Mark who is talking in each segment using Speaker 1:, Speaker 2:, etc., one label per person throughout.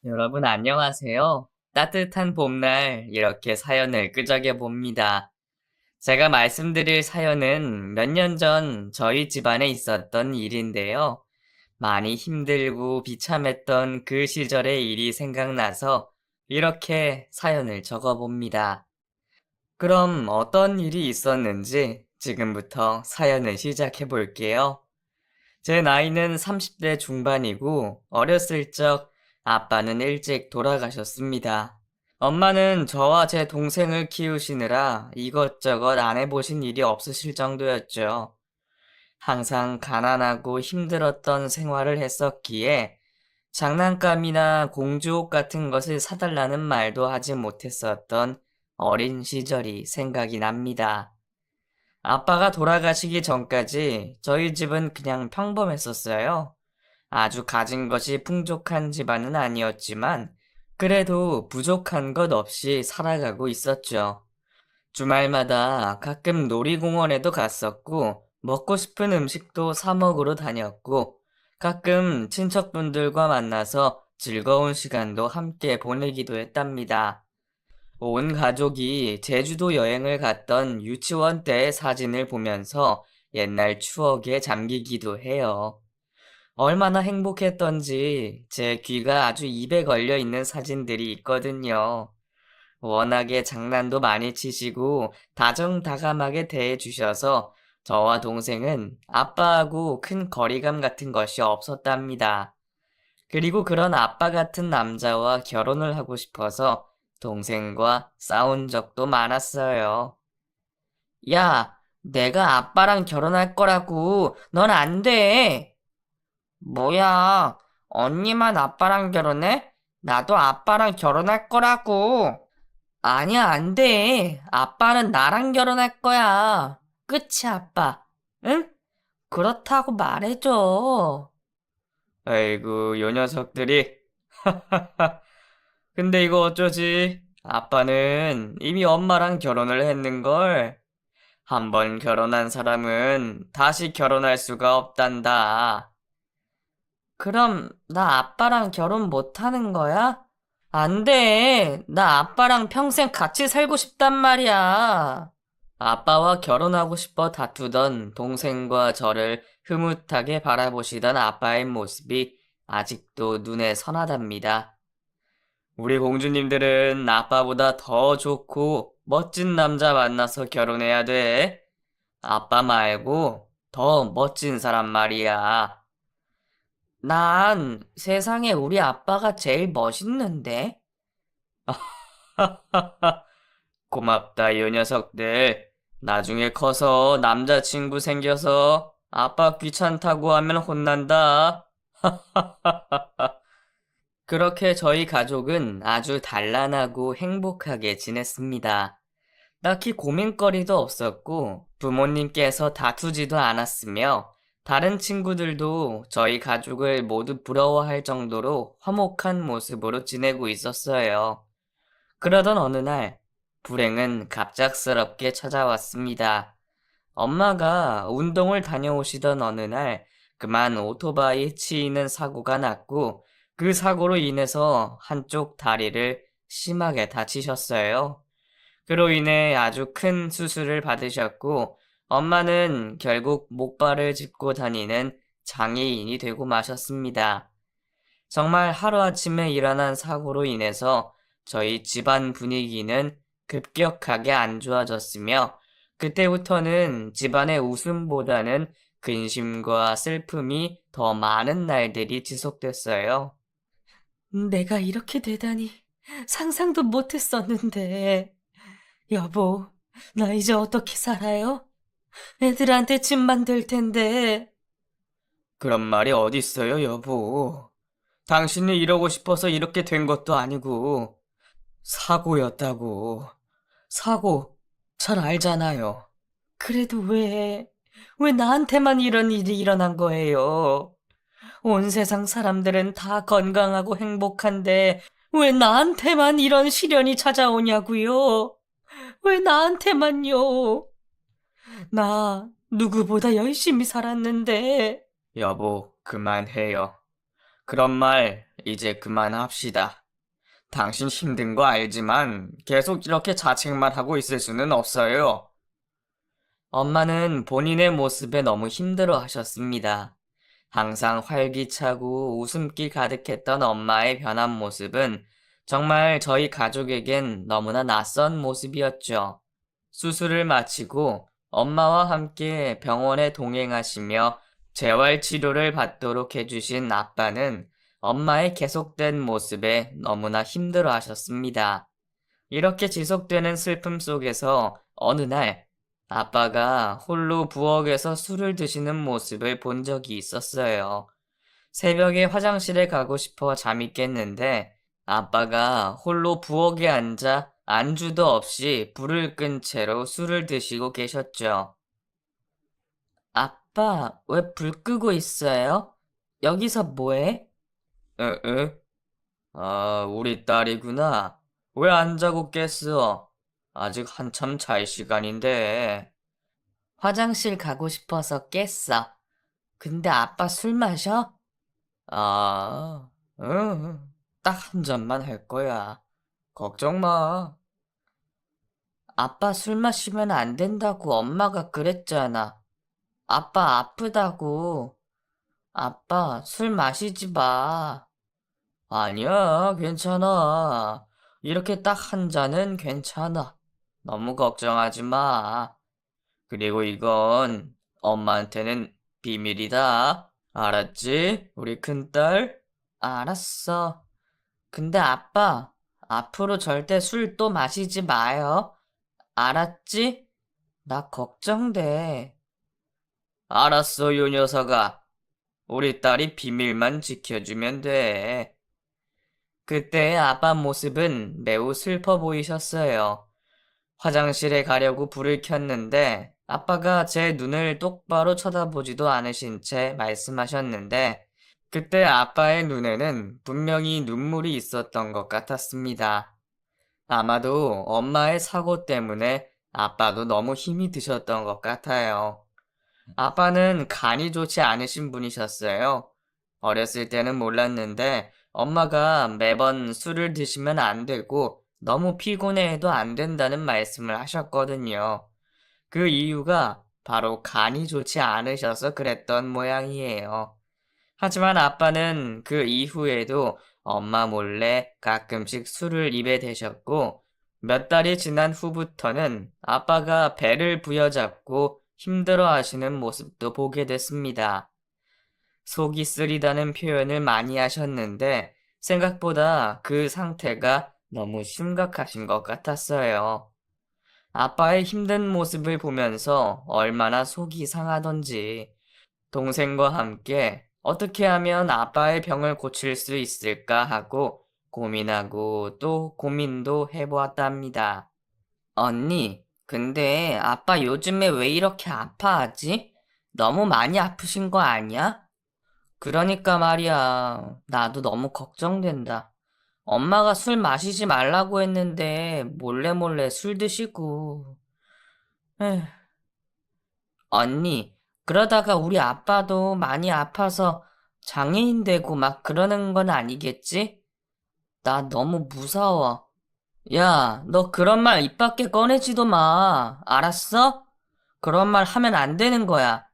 Speaker 1: 여러분 안녕하세요. 따뜻한 봄날 이렇게 사연을 끄적여 봅니다. 제가 말씀드릴 사연은 몇 년 전 저희 집안에 있었던 일인데요. 많이 힘들고 비참했던 그 시절의 일이 생각나서 이렇게 사연을 적어 봅니다. 그럼 어떤 일이 있었는지 지금부터 사연을 시작해 볼게요. 제 나이는 30대 중반이고 어렸을 적 아빠는 일찍 돌아가셨습니다. 엄마는 저와 제 동생을 키우시느라 이것저것 안 해보신 일이 없으실 정도였죠. 항상 가난하고 힘들었던 생활을 했었기에 장난감이나 공주옷 같은 것을 사달라는 말도 하지 못했었던 어린 시절이 생각이 납니다. 아빠가 돌아가시기 전까지 저희 집은 그냥 평범했었어요. 아주 가진 것이 풍족한 집안은 아니었지만 그래도 부족한 것 없이 살아가고 있었죠. 주말마다 가끔 놀이공원에도 갔었고 먹고 싶은 음식도 사 먹으러 다녔고 가끔 친척분들과 만나서 즐거운 시간도 함께 보내기도 했답니다. 온 가족이 제주도 여행을 갔던 유치원 때의 사진을 보면서 옛날 추억에 잠기기도 해요. 얼마나 행복했던지 제 귀가 아주 입에 걸려 있는 사진들이 있거든요. 워낙에 장난도 많이 치시고 다정다감하게 대해주셔서 저와 동생은 아빠하고 큰 거리감 같은 것이 없었답니다. 그리고 그런 아빠 같은 남자와 결혼을 하고 싶어서 동생과 싸운 적도 많았어요. 야, 내가 아빠랑 결혼할 거라고. 넌 안 돼. 뭐야, 언니만 아빠랑 결혼해? 나도 아빠랑 결혼할 거라고. 아니야, 안 돼. 아빠는 나랑 결혼할 거야. 그치, 아빠? 응? 그렇다고 말해줘. 아이고, 요 녀석들이. 근데 이거 어쩌지? 아빠는 이미 엄마랑 결혼을 했는걸. 한 번 결혼한 사람은 다시 결혼할 수가 없단다. 그럼 나 아빠랑 결혼 못 하는 거야? 안 돼. 나 아빠랑 평생 같이 살고 싶단 말이야. 아빠와 결혼하고 싶어 다투던 동생과 저를 흐뭇하게 바라보시던 아빠의 모습이 아직도 눈에 선하답니다. 우리 공주님들은 아빠보다 더 좋고 멋진 남자 만나서 결혼해야 돼. 아빠 말고 더 멋진 사람 말이야. 난 세상에 우리 아빠가 제일 멋있는데? 고맙다, 이 녀석들. 나중에 커서 남자친구 생겨서 아빠 귀찮다고 하면 혼난다. 그렇게 저희 가족은 아주 단란하고 행복하게 지냈습니다. 딱히 고민거리도 없었고 부모님께서 다투지도 않았으며 다른 친구들도 저희 가족을 모두 부러워할 정도로 화목한 모습으로 지내고 있었어요. 그러던 어느 날 불행은 갑작스럽게 찾아왔습니다. 엄마가 운동을 다녀오시던 어느 날 그만 오토바이 치이는 사고가 났고 그 사고로 인해서 한쪽 다리를 심하게 다치셨어요. 그로 인해 아주 큰 수술을 받으셨고 엄마는 결국 목발을 짚고 다니는 장애인이 되고 마셨습니다. 정말 하루아침에 일어난 사고로 인해서 저희 집안 분위기는 급격하게 안 좋아졌으며 그때부터는 집안의 웃음보다는 근심과 슬픔이 더 많은 날들이 지속됐어요. 내가 이렇게 되다니 상상도 못했었는데. 여보, 나 이제 어떻게 살아요? 애들한테 집 만들 텐데. 그런 말이 어딨어요, 여보. 당신이 이러고 싶어서 이렇게 된 것도 아니고, 사고였다고. 사고, 잘 알잖아요. 그래도 왜 나한테만 이런 일이 일어난 거예요? 온 세상 사람들은 다 건강하고 행복한데, 왜 나한테만 이런 시련이 찾아오냐고요? 왜 나한테만요? 나 누구보다 열심히 살았는데. 여보, 그만해요. 그런 말 이제 그만합시다. 당신 힘든 거 알지만 계속 이렇게 자책만 하고 있을 수는 없어요. 엄마는 본인의 모습에 너무 힘들어 하셨습니다. 항상 활기차고 웃음기 가득했던 엄마의 변한 모습은 정말 저희 가족에겐 너무나 낯선 모습이었죠. 수술을 마치고 엄마와 함께 병원에 동행하시며 재활 치료를 받도록 해주신 아빠는 엄마의 계속된 모습에 너무나 힘들어 하셨습니다. 이렇게 지속되는 슬픔 속에서 어느 날 아빠가 홀로 부엌에서 술을 드시는 모습을 본 적이 있었어요. 새벽에 화장실에 가고 싶어 잠이 깼는데 아빠가 홀로 부엌에 앉아 안주도 없이 불을 끈 채로 술을 드시고 계셨죠. 아빠, 왜 불 끄고 있어요? 여기서 뭐해? 에? 아, 우리 딸이구나. 왜 안 자고 깼어? 아직 한참 잘 시간인데. 화장실 가고 싶어서 깼어. 근데 아빠 술 마셔? 아, 응. 딱 한 잔만 할 거야. 걱정 마. 아빠 술 마시면 안 된다고 엄마가 그랬잖아. 아빠 아프다고. 아빠 술 마시지 마. 아니야, 괜찮아. 이렇게 딱 한 잔은 괜찮아. 너무 걱정하지 마. 그리고 이건 엄마한테는 비밀이다. 알았지? 우리 큰딸? 알았어. 근데 아빠, 앞으로 절대 술 또 마시지 마요. 알았지? 나 걱정돼. 알았어, 요 녀석아. 우리 딸이 비밀만 지켜주면 돼. 그때의 아빠 모습은 매우 슬퍼 보이셨어요. 화장실에 가려고 불을 켰는데 아빠가 제 눈을 똑바로 쳐다보지도 않으신 채 말씀하셨는데 그때 아빠의 눈에는 분명히 눈물이 있었던 것 같았습니다. 아마도 엄마의 사고 때문에 아빠도 너무 힘이 드셨던 것 같아요. 아빠는 간이 좋지 않으신 분이셨어요. 어렸을 때는 몰랐는데 엄마가 매번 술을 드시면 안 되고 너무 피곤해해도 안 된다는 말씀을 하셨거든요. 그 이유가 바로 간이 좋지 않으셔서 그랬던 모양이에요. 하지만 아빠는 그 이후에도 엄마 몰래 가끔씩 술을 입에 대셨고 몇 달이 지난 후부터는 아빠가 배를 부여잡고 힘들어 하시는 모습도 보게 됐습니다. 속이 쓰리다는 표현을 많이 하셨는데 생각보다 그 상태가 너무 심각하신 것 같았어요. 아빠의 힘든 모습을 보면서 얼마나 속이 상하던지 동생과 함께 어떻게 하면 아빠의 병을 고칠 수 있을까 하고 고민하고 또 고민도 해보았답니다. 언니, 근데 아빠 요즘에 왜 이렇게 아파하지? 너무 많이 아프신 거 아니야? 그러니까 말이야. 나도 너무 걱정된다. 엄마가 술 마시지 말라고 했는데 몰래 몰래 술 드시고. 에휴. 언니, 그러다가 우리 아빠도 많이 아파서 장애인 되고 막 그러는 건 아니겠지? 나 너무 무서워. 야, 너 그런 말 입 밖에 꺼내지도 마. 알았어? 그런 말 하면 안 되는 거야.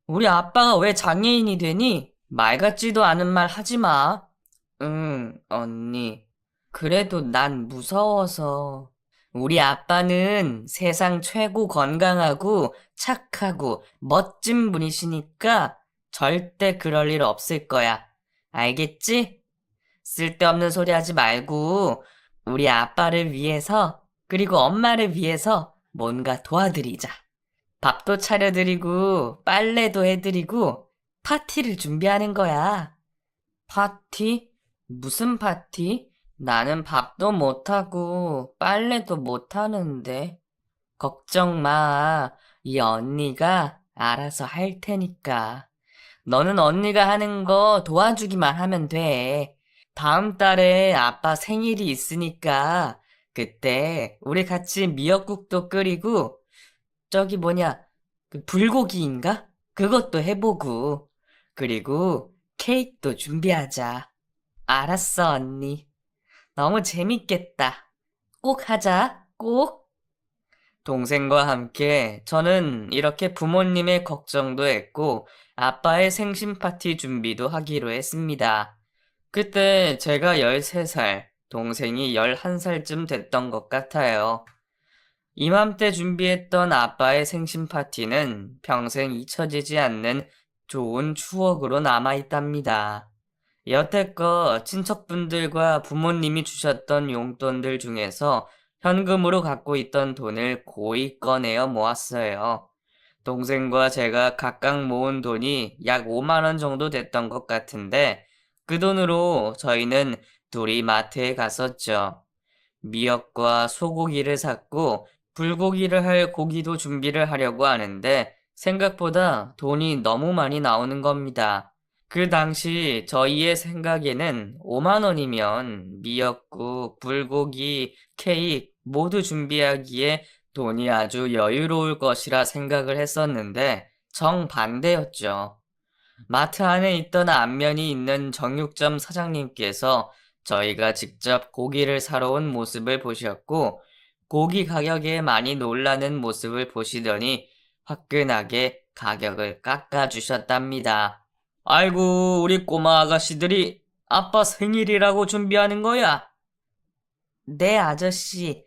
Speaker 1: 우리 아빠가 왜 장애인이 되니? 말 같지도 않은 말 하지 마. 응, 언니. 그래도 난 무서워서. 우리 아빠는 세상 최고 건강하고 착하고 멋진 분이시니까 절대 그럴 일 없을 거야. 알겠지? 쓸데없는 소리 하지 말고 우리 아빠를 위해서 그리고 엄마를 위해서 뭔가 도와드리자. 밥도 차려드리고 빨래도 해드리고 파티를 준비하는 거야. 파티? 무슨 파티? 나는 밥도 못하고 빨래도 못하는데. 걱정 마. 이 언니가 알아서 할 테니까. 너는 언니가 하는 거 도와주기만 하면 돼. 다음 달에 아빠 생일이 있으니까 그때 우리 같이 미역국도 끓이고 저기 뭐냐 그 불고기인가? 그것도 해보고 그리고 케이크도 준비하자. 알았어, 언니. 너무 재밌겠다. 꼭 하자, 꼭. 동생과 함께 저는 이렇게 부모님의 걱정도 했고 아빠의 생신 파티 준비도 하기로 했습니다. 그때 제가 13살, 동생이 11살쯤 됐던 것 같아요. 이맘때 준비했던 아빠의 생신 파티는 평생 잊혀지지 않는 좋은 추억으로 남아있답니다. 여태껏 친척분들과 부모님이 주셨던 용돈들 중에서 현금으로 갖고 있던 돈을 고이 꺼내어 모았어요. 동생과 제가 각각 모은 돈이 약 5만 원 정도 됐던 것 같은데 그 돈으로 저희는 둘이 마트에 갔었죠. 미역과 소고기를 샀고 불고기를 할 고기도 준비를 하려고 하는데 생각보다 돈이 너무 많이 나오는 겁니다. 그 당시 저희의 생각에는 5만 원이면 미역국, 불고기, 케이크 모두 준비하기에 돈이 아주 여유로울 것이라 생각을 했었는데 정반대였죠. 마트 안에 있던 안면이 있는 정육점 사장님께서 저희가 직접 고기를 사러 온 모습을 보셨고 고기 가격에 많이 놀라는 모습을 보시더니 화끈하게 가격을 깎아주셨답니다. 아이고, 우리 꼬마 아가씨들이 아빠 생일이라고 준비하는 거야. 네, 아저씨.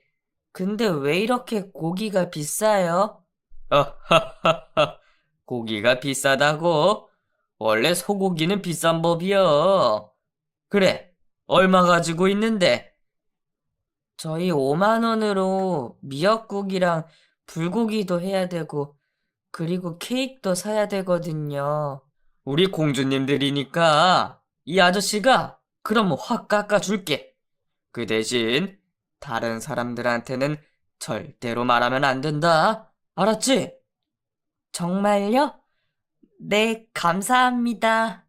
Speaker 1: 근데 왜 이렇게 고기가 비싸요? 어하하하, 고기가 비싸다고? 원래 소고기는 비싼 법이여. 그래, 얼마 가지고 있는데? 저희 5만 원으로 미역국이랑 불고기도 해야 되고, 그리고 케이크도 사야 되거든요. 우리 공주님들이니까 이 아저씨가 그럼 확 깎아줄게. 그 대신 다른 사람들한테는 절대로 말하면 안 된다. 알았지? 정말요? 네, 감사합니다.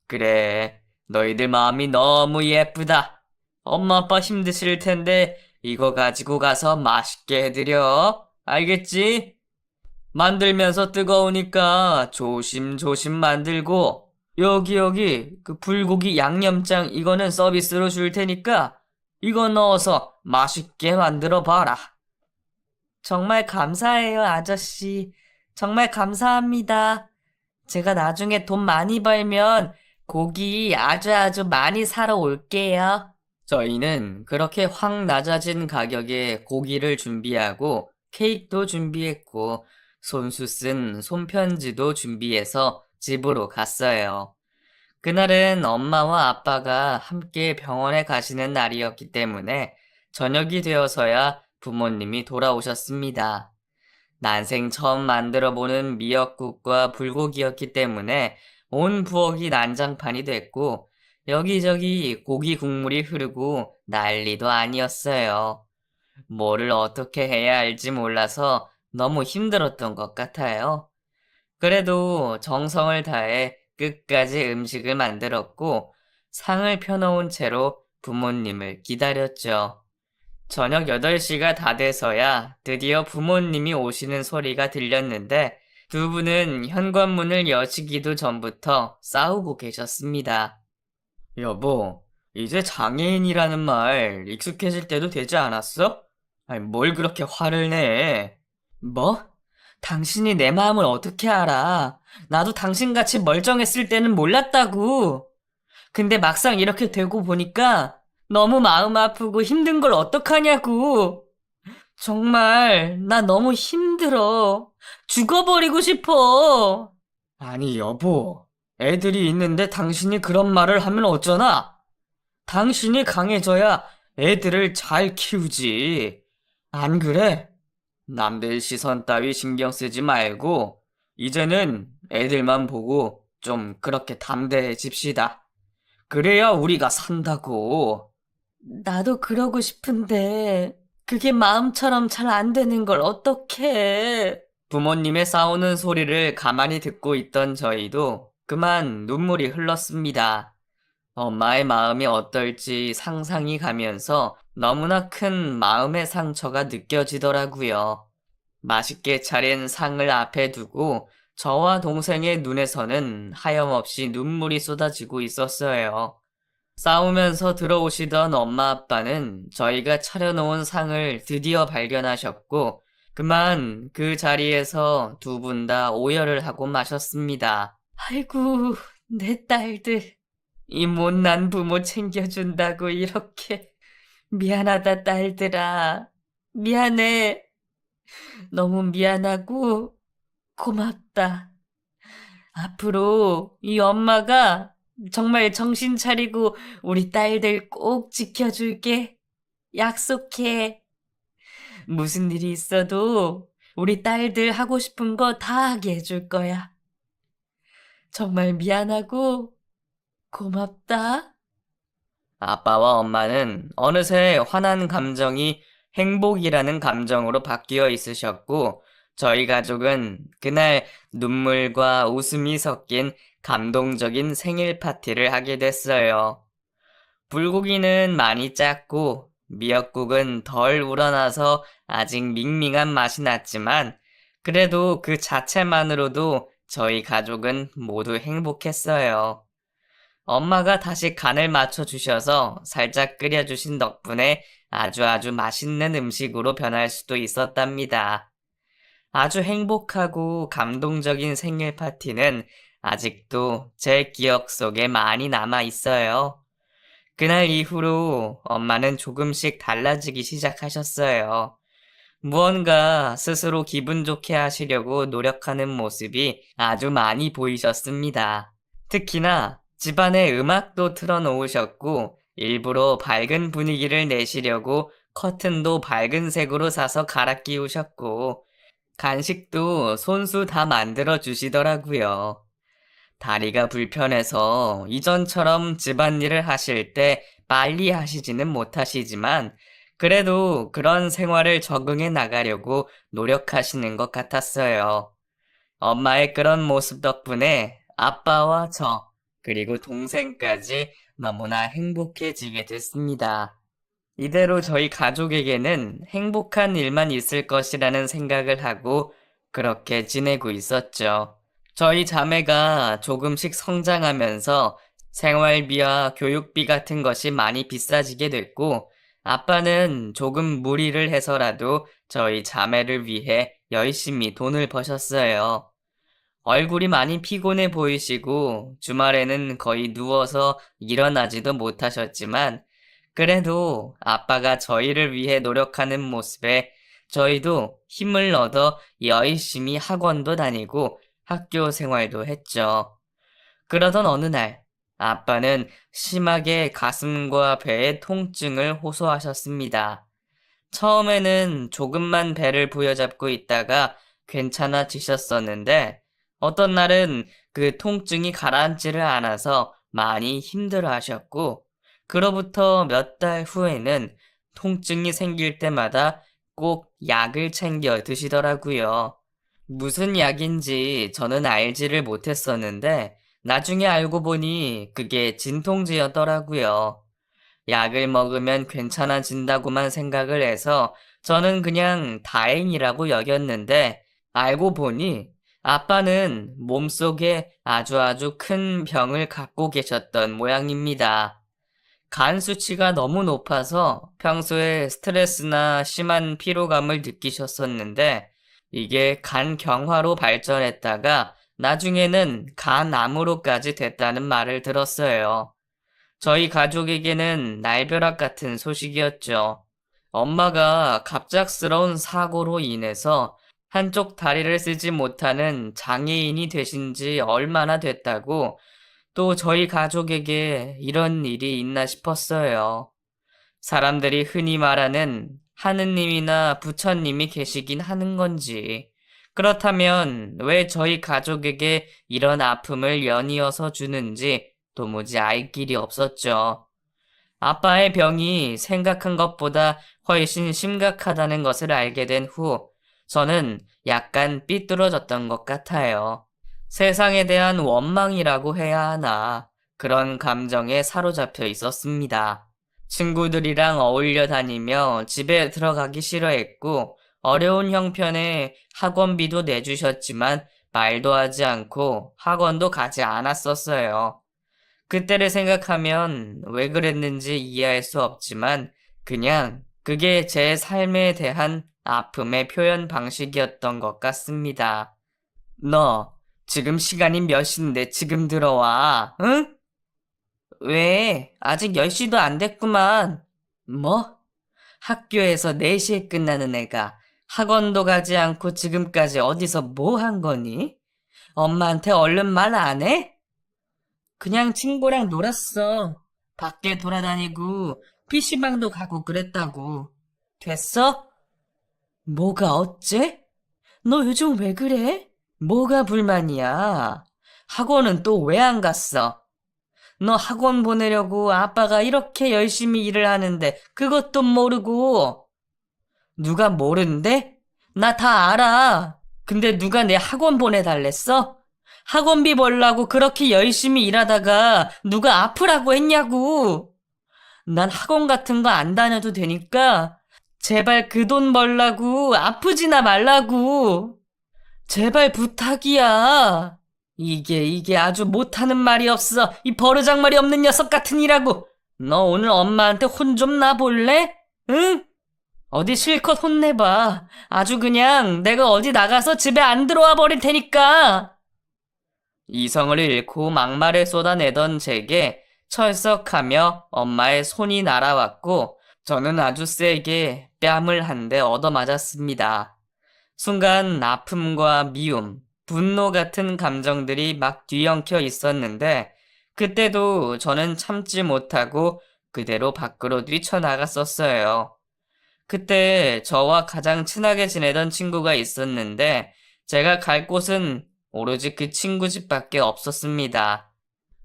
Speaker 1: 그래, 너희들 마음이 너무 예쁘다. 엄마 아빠 힘드실 텐데 이거 가지고 가서 맛있게 해드려. 알겠지? 만들면서 뜨거우니까 조심조심 만들고 여기 그 불고기 양념장 이거는 서비스로 줄 테니까 이거 넣어서 맛있게 만들어 봐라. 정말 감사해요, 아저씨. 정말 감사합니다. 제가 나중에 돈 많이 벌면 고기 아주 많이 사러 올게요. 저희는 그렇게 확 낮아진 가격에 고기를 준비하고 케이크도 준비했고 손수 쓴 손편지도 준비해서 집으로 갔어요. 그날은 엄마와 아빠가 함께 병원에 가시는 날이었기 때문에 저녁이 되어서야 부모님이 돌아오셨습니다. 난생 처음 만들어보는 미역국과 불고기였기 때문에 온 부엌이 난장판이 됐고 여기저기 고기 국물이 흐르고 난리도 아니었어요. 뭐를 어떻게 해야 할지 몰라서 너무 힘들었던 것 같아요. 그래도 정성을 다해 끝까지 음식을 만들었고 상을 펴놓은 채로 부모님을 기다렸죠. 저녁 8시가 다 돼서야 드디어 부모님이 오시는 소리가 들렸는데 두 분은 현관문을 여시기도 전부터 싸우고 계셨습니다. 여보, 이제 장애인이라는 말 익숙해질 때도 되지 않았어? 아니, 뭘 그렇게 화를 내? 뭐? 당신이 내 마음을 어떻게 알아? 나도 당신같이 멀쩡했을 때는 몰랐다고. 근데 막상 이렇게 되고 보니까 너무 마음 아프고 힘든 걸 어떡하냐고. 정말 나 너무 힘들어. 죽어버리고 싶어. 아니 여보, 애들이 있는데 당신이 그런 말을 하면 어쩌나? 당신이 강해져야 애들을 잘 키우지. 안 그래? 남들 시선 따위 신경 쓰지 말고 이제는 애들만 보고 좀 그렇게 담대해집시다. 그래야 우리가 산다고. 나도 그러고 싶은데 그게 마음처럼 잘 안 되는 걸 어떡해. 부모님의 싸우는 소리를 가만히 듣고 있던 저희도 그만 눈물이 흘렀습니다. 엄마의 마음이 어떨지 상상이 가면서 너무나 큰 마음의 상처가 느껴지더라고요. 맛있게 차린 상을 앞에 두고 저와 동생의 눈에서는 하염없이 눈물이 쏟아지고 있었어요. 싸우면서 들어오시던 엄마 아빠는 저희가 차려놓은 상을 드디어 발견하셨고, 그만 그 자리에서 두 분 다 오열을 하고 마셨습니다. 아이고, 내 딸들. 이 못난 부모 챙겨준다고 이렇게. 미안하다, 딸들아. 미안해. 너무 미안하고 고맙다. 앞으로 이 엄마가 정말 정신 차리고 우리 딸들 꼭 지켜줄게. 약속해. 무슨 일이 있어도 우리 딸들 하고 싶은 거 다 하게 해줄 거야. 정말 미안하고 고맙다. 아빠와 엄마는 어느새 화난 감정이 행복이라는 감정으로 바뀌어 있으셨고, 저희 가족은 그날 눈물과 웃음이 섞인 감동적인 생일 파티를 하게 됐어요. 불고기는 많이 짰고, 미역국은 덜 우러나서 아직 밍밍한 맛이 났지만, 그래도 그 자체만으로도 저희 가족은 모두 행복했어요. 엄마가 다시 간을 맞춰주셔서 살짝 끓여주신 덕분에 아주 맛있는 음식으로 변할 수도 있었답니다. 아주 행복하고 감동적인 생일 파티는 아직도 제 기억 속에 많이 남아 있어요. 그날 이후로 엄마는 조금씩 달라지기 시작하셨어요. 무언가 스스로 기분 좋게 하시려고 노력하는 모습이 아주 많이 보이셨습니다. 특히나 집안에 음악도 틀어놓으셨고, 일부러 밝은 분위기를 내시려고 커튼도 밝은 색으로 사서 갈아 끼우셨고, 간식도 손수 다 만들어 주시더라고요. 다리가 불편해서 이전처럼 집안일을 하실 때 빨리 하시지는 못하시지만, 그래도 그런 생활을 적응해 나가려고 노력하시는 것 같았어요. 엄마의 그런 모습 덕분에 아빠와 저, 그리고 동생까지 너무나 행복해지게 됐습니다. 이대로 저희 가족에게는 행복한 일만 있을 것이라는 생각을 하고 그렇게 지내고 있었죠. 저희 자매가 조금씩 성장하면서 생활비와 교육비 같은 것이 많이 비싸지게 됐고, 아빠는 조금 무리를 해서라도 저희 자매를 위해 열심히 돈을 버셨어요. 얼굴이 많이 피곤해 보이시고 주말에는 거의 누워서 일어나지도 못하셨지만, 그래도 아빠가 저희를 위해 노력하는 모습에 저희도 힘을 얻어 열심히 학원도 다니고 학교 생활도 했죠. 그러던 어느 날, 아빠는 심하게 가슴과 배의 통증을 호소하셨습니다. 처음에는 조금만 배를 부여잡고 있다가 괜찮아지셨었는데, 어떤 날은 그 통증이 가라앉지를 않아서 많이 힘들어 하셨고, 그로부터 몇 달 후에는 통증이 생길 때마다 꼭 약을 챙겨 드시더라고요. 무슨 약인지 저는 알지를 못했었는데, 나중에 알고 보니 그게 진통제였더라고요. 약을 먹으면 괜찮아진다고만 생각을 해서 저는 그냥 다행이라고 여겼는데, 알고 보니 아빠는 몸속에 아주 큰 병을 갖고 계셨던 모양입니다. 간 수치가 너무 높아서 평소에 스트레스나 심한 피로감을 느끼셨었는데, 이게 간경화로 발전했다가 나중에는 간암으로까지 됐다는 말을 들었어요. 저희 가족에게는 날벼락 같은 소식이었죠. 엄마가 갑작스러운 사고로 인해서 한쪽 다리를 쓰지 못하는 장애인이 되신 지 얼마나 됐다고, 또 저희 가족에게 이런 일이 있나 싶었어요. 사람들이 흔히 말하는 하느님이나 부처님이 계시긴 하는 건지, 그렇다면 왜 저희 가족에게 이런 아픔을 연이어서 주는지 도무지 알 길이 없었죠. 아빠의 병이 생각한 것보다 훨씬 심각하다는 것을 알게 된 후, 저는 약간 삐뚤어졌던 것 같아요. 세상에 대한 원망이라고 해야 하나, 그런 감정에 사로잡혀 있었습니다. 친구들이랑 어울려 다니며 집에 들어가기 싫어했고, 어려운 형편에 학원비도 내주셨지만 말도 하지 않고 학원도 가지 않았었어요. 그때를 생각하면 왜 그랬는지 이해할 수 없지만 그냥 그게 제 삶에 대한 아픔의 표현 방식이었던 것 같습니다. 너 지금 시간이 몇 시인데 지금 들어와, 응? 왜? 아직 10시도 안 됐구만. 뭐? 학교에서 4시에 끝나는 애가 학원도 가지 않고 지금까지 어디서 뭐 한 거니? 엄마한테 얼른 말 안 해? 그냥 친구랑 놀았어. 밖에 돌아다니고 PC방도 가고 그랬다고. 됐어? 뭐가 어째? 너 요즘 왜 그래? 뭐가 불만이야? 학원은 또 왜 안 갔어? 너 학원 보내려고 아빠가 이렇게 열심히 일을 하는데 그것도 모르고. 누가 모른대? 나 다 알아. 근데 누가 내 학원 보내달랬어? 학원비 벌라고 그렇게 열심히 일하다가 누가 아프라고 했냐고. 난 학원 같은 거 안 다녀도 되니까 제발 그 돈 벌라고 아프지나 말라고. 제발 부탁이야. 이게 아주 못하는 말이 없어. 이 버르장말이 없는 녀석 같은 이라고. 너 오늘 엄마한테 혼 좀 나볼래? 응? 어디 실컷 혼내봐. 아주 그냥 내가 어디 나가서 집에 안 들어와 버릴 테니까. 이성을 잃고 막말을 쏟아내던 제게 철썩하며 엄마의 손이 날아왔고 저는 아주 세게 뺨을 한 대 얻어맞았습니다. 순간 아픔과 미움, 분노 같은 감정들이 막 뒤엉켜 있었는데 그때도 저는 참지 못하고 그대로 밖으로 뛰쳐나갔었어요. 그때 저와 가장 친하게 지내던 친구가 있었는데 제가 갈 곳은 오로지 그 친구 집밖에 없었습니다.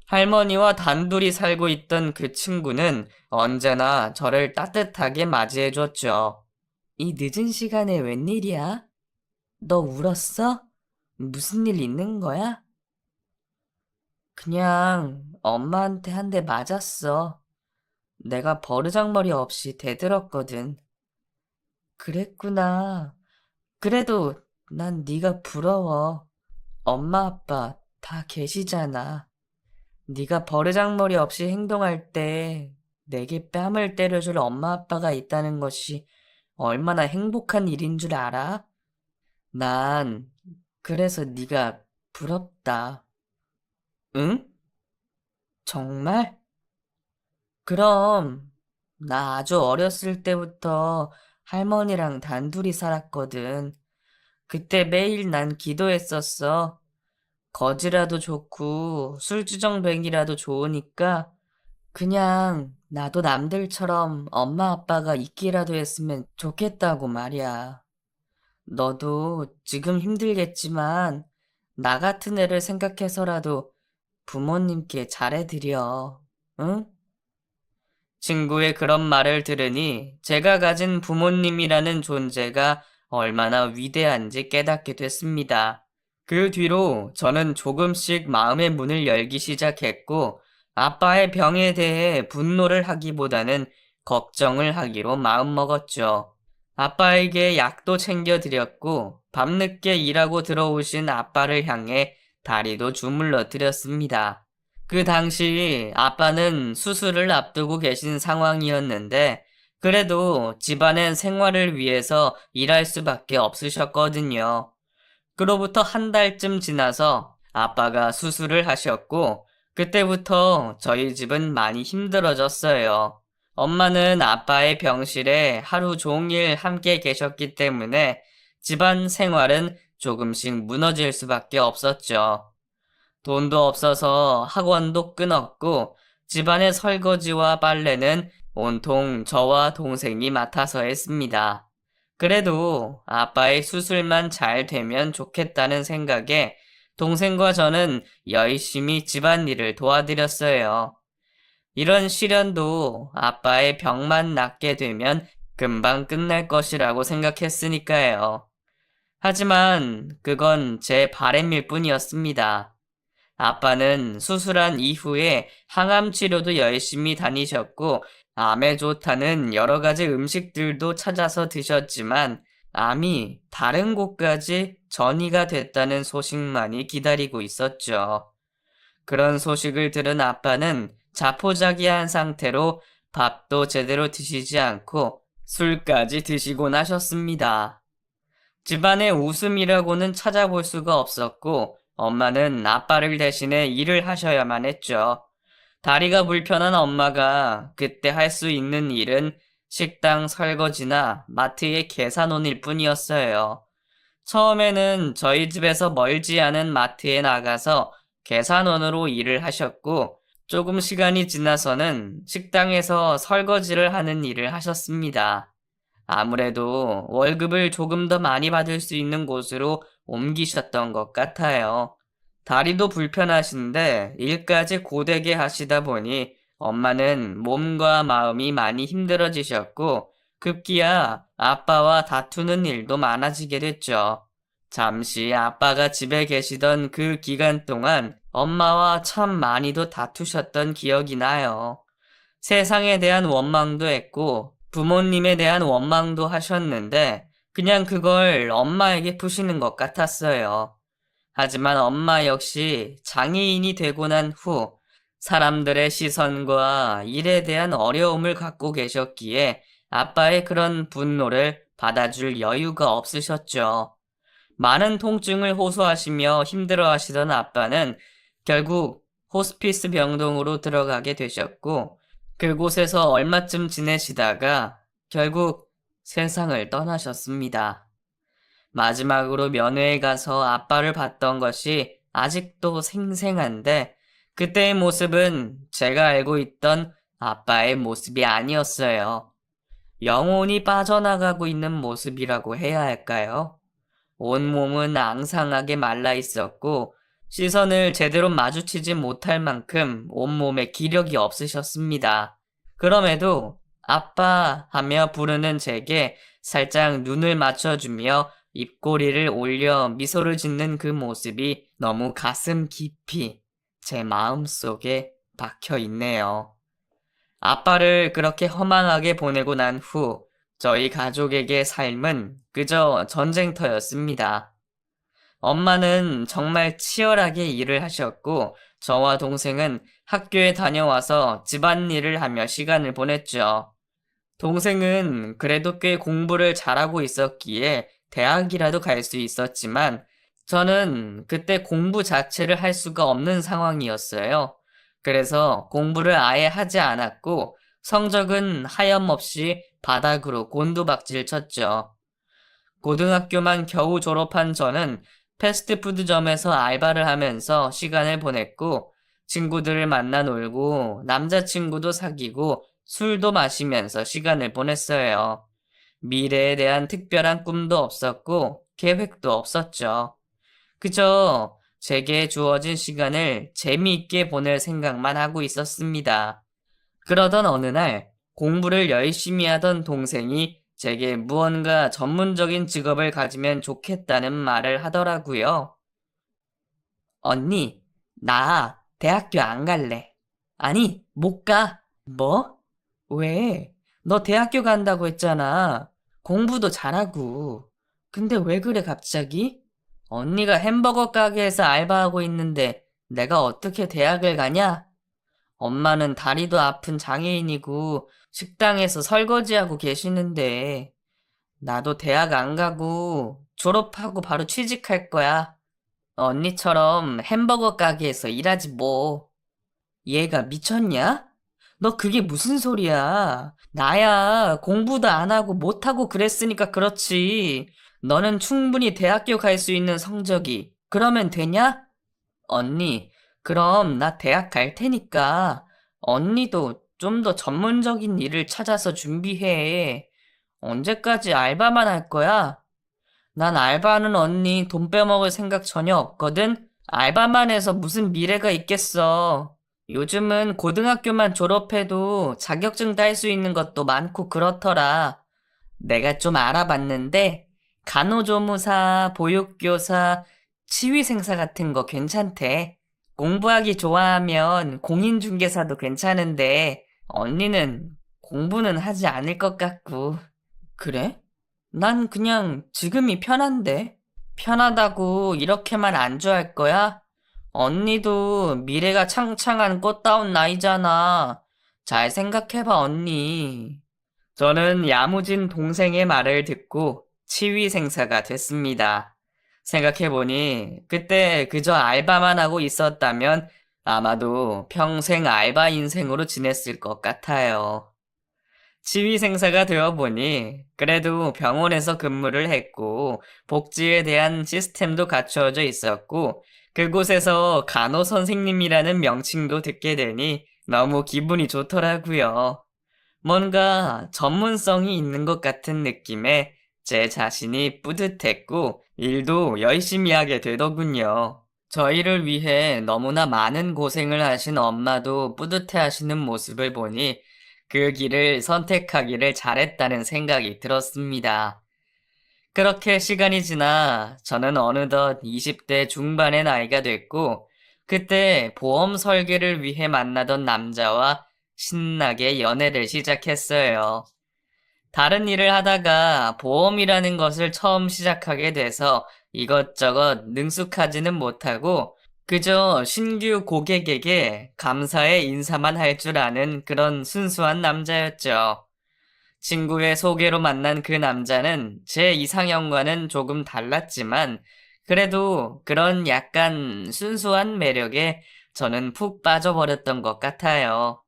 Speaker 1: 할머니와 단둘이 살고 있던 그 친구는 언제나 저를 따뜻하게 맞이해줬죠. 이 늦은 시간에 웬일이야? 너 울었어? 무슨 일 있는 거야? 그냥 엄마한테 한 대 맞았어. 내가 버르장머리 없이 대들었거든. 그랬구나. 그래도 난 네가 부러워. 엄마 아빠 다 계시잖아. 네가 버르장머리 없이 행동할 때 내게 뺨을 때려줄 엄마 아빠가 있다는 것이 얼마나 행복한 일인 줄 알아? 난 그래서 네가 부럽다. 응? 정말? 그럼 나 아주 어렸을 때부터 할머니랑 단둘이 살았거든. 그때 매일 난 기도했었어. 거지라도 좋고 술주정뱅이라도 좋으니까 그냥 나도 남들처럼 엄마 아빠가 있기라도 했으면 좋겠다고 말이야. 너도 지금 힘들겠지만 나 같은 애를 생각해서라도 부모님께 잘해드려. 응? 친구의 그런 말을 들으니 제가 가진 부모님이라는 존재가 얼마나 위대한지 깨닫게 됐습니다. 그 뒤로 저는 조금씩 마음의 문을 열기 시작했고 아빠의 병에 대해 분노를 하기보다는 걱정을 하기로 마음먹었죠. 아빠에게 약도 챙겨드렸고 밤늦게 일하고 들어오신 아빠를 향해 다리도 주물러 드렸습니다. 그 당시 아빠는 수술을 앞두고 계신 상황이었는데 그래도 집안의 생활을 위해서 일할 수밖에 없으셨거든요. 그로부터 한 달쯤 지나서 아빠가 수술을 하셨고 그때부터 저희 집은 많이 힘들어졌어요. 엄마는 아빠의 병실에 하루 종일 함께 계셨기 때문에 집안 생활은 조금씩 무너질 수밖에 없었죠. 돈도 없어서 학원도 끊었고 집안의 설거지와 빨래는 온통 저와 동생이 맡아서 했습니다. 그래도 아빠의 수술만 잘 되면 좋겠다는 생각에 동생과 저는 열심히 집안일을 도와드렸어요. 이런 시련도 아빠의 병만 낫게 되면 금방 끝날 것이라고 생각했으니까요. 하지만 그건 제 바람일 뿐이었습니다. 아빠는 수술한 이후에 항암 치료도 열심히 다니셨고 암에 좋다는 여러 가지 음식들도 찾아서 드셨지만 암이 다른 곳까지 전이가 됐다는 소식만이 기다리고 있었죠. 그런 소식을 들은 아빠는 자포자기한 상태로 밥도 제대로 드시지 않고 술까지 드시고 나셨습니다. 집안의 웃음이라고는 찾아볼 수가 없었고 엄마는 아빠를 대신해 일을 하셔야만 했죠. 다리가 불편한 엄마가 그때 할 수 있는 일은 식당 설거지나 마트의 계산원일 뿐이었어요. 처음에는 저희 집에서 멀지 않은 마트에 나가서 계산원으로 일을 하셨고, 조금 시간이 지나서는 식당에서 설거지를 하는 일을 하셨습니다. 아무래도 월급을 조금 더 많이 받을 수 있는 곳으로 옮기셨던 것 같아요. 다리도 불편하신데 일까지 고되게 하시다 보니 엄마는 몸과 마음이 많이 힘들어지셨고 급기야 아빠와 다투는 일도 많아지게 됐죠. 잠시 아빠가 집에 계시던 그 기간 동안 엄마와 참 많이도 다투셨던 기억이 나요. 세상에 대한 원망도 했고 부모님에 대한 원망도 하셨는데 그냥 그걸 엄마에게 푸시는 것 같았어요. 하지만 엄마 역시 장애인이 되고 난 후 사람들의 시선과 일에 대한 어려움을 갖고 계셨기에 아빠의 그런 분노를 받아줄 여유가 없으셨죠. 많은 통증을 호소하시며 힘들어하시던 아빠는 결국 호스피스 병동으로 들어가게 되셨고 그곳에서 얼마쯤 지내시다가 결국 세상을 떠나셨습니다. 마지막으로 면회에 가서 아빠를 봤던 것이 아직도 생생한데 그때의 모습은 제가 알고 있던 아빠의 모습이 아니었어요. 영혼이 빠져나가고 있는 모습이라고 해야 할까요? 온몸은 앙상하게 말라 있었고 시선을 제대로 마주치지 못할 만큼 온몸에 기력이 없으셨습니다. 그럼에도 아빠 하며 부르는 제게 살짝 눈을 맞춰주며 입꼬리를 올려 미소를 짓는 그 모습이 너무 가슴 깊이 제 마음속에 박혀 있네요. 아빠를 그렇게 허망하게 보내고 난 후 저희 가족에게 삶은 그저 전쟁터였습니다. 엄마는 정말 치열하게 일을 하셨고 저와 동생은 학교에 다녀와서 집안일을 하며 시간을 보냈죠. 동생은 그래도 꽤 공부를 잘하고 있었기에 대학이라도 갈 수 있었지만 저는 그때 공부 자체를 할 수가 없는 상황이었어요. 그래서 공부를 아예 하지 않았고 성적은 하염없이 바닥으로 곤두박질 쳤죠. 고등학교만 겨우 졸업한 저는 패스트푸드점에서 알바를 하면서 시간을 보냈고 친구들을 만나 놀고 남자친구도 사귀고 술도 마시면서 시간을 보냈어요. 미래에 대한 특별한 꿈도 없었고 계획도 없었죠. 그저 제게 주어진 시간을 재미있게 보낼 생각만 하고 있었습니다. 그러던 어느 날 공부를 열심히 하던 동생이 제게 무언가 전문적인 직업을 가지면 좋겠다는 말을 하더라고요. 언니, 나 대학교 안 갈래. 아니, 못 가. 뭐? 왜? 너 대학교 간다고 했잖아. 공부도 잘하고. 근데 왜 그래 갑자기? 언니가 햄버거 가게에서 알바하고 있는데 내가 어떻게 대학을 가냐? 엄마는 다리도 아픈 장애인이고 식당에서 설거지하고 계시는데 나도 대학 안 가고 졸업하고 바로 취직할 거야. 언니처럼 햄버거 가게에서 일하지 뭐. 얘가 미쳤냐? 너 그게 무슨 소리야? 나야 공부도 안 하고 못하고 그랬으니까 그렇지. 너는 충분히 대학교 갈 수 있는 성적이 그러면 되냐? 언니, 그럼 나 대학 갈 테니까 언니도 좀 더 전문적인 일을 찾아서 준비해. 언제까지 알바만 할 거야? 난 알바하는 언니 돈 빼먹을 생각 전혀 없거든? 알바만 해서 무슨 미래가 있겠어. 요즘은 고등학교만 졸업해도 자격증 딸 수 있는 것도 많고 그렇더라. 내가 좀 알아봤는데 간호조무사, 보육교사, 치위생사 같은 거 괜찮대. 공부하기 좋아하면 공인중개사도 괜찮은데 언니는 공부는 하지 않을 것 같고. 그래? 난 그냥 지금이 편한데. 편하다고 이렇게만 안주할 거야? 언니도 미래가 창창한 꽃다운 나이잖아. 잘 생각해봐, 언니. 저는 야무진 동생의 말을 듣고 치위생사가 됐습니다. 생각해보니 그때 그저 알바만 하고 있었다면 아마도 평생 알바 인생으로 지냈을 것 같아요. 치위생사가 되어보니 그래도 병원에서 근무를 했고 복지에 대한 시스템도 갖추어져 있었고 그곳에서 간호선생님이라는 명칭도 듣게 되니 너무 기분이 좋더라고요. 뭔가 전문성이 있는 것 같은 느낌에 제 자신이 뿌듯했고 일도 열심히 하게 되더군요. 저희를 위해 너무나 많은 고생을 하신 엄마도 뿌듯해 하시는 모습을 보니 그 길을 선택하기를 잘했다는 생각이 들었습니다. 그렇게 시간이 지나 저는 어느덧 20대 중반의 나이가 됐고 그때 보험 설계를 위해 만나던 남자와 신나게 연애를 시작했어요. 다른 일을 하다가 보험이라는 것을 처음 시작하게 돼서 이것저것 능숙하지는 못하고 그저 신규 고객에게 감사의 인사만 할 줄 아는 그런 순수한 남자였죠. 친구의 소개로 만난 그 남자는 제 이상형과는 조금 달랐지만 그래도 그런 약간 순수한 매력에 저는 푹 빠져버렸던 것 같아요.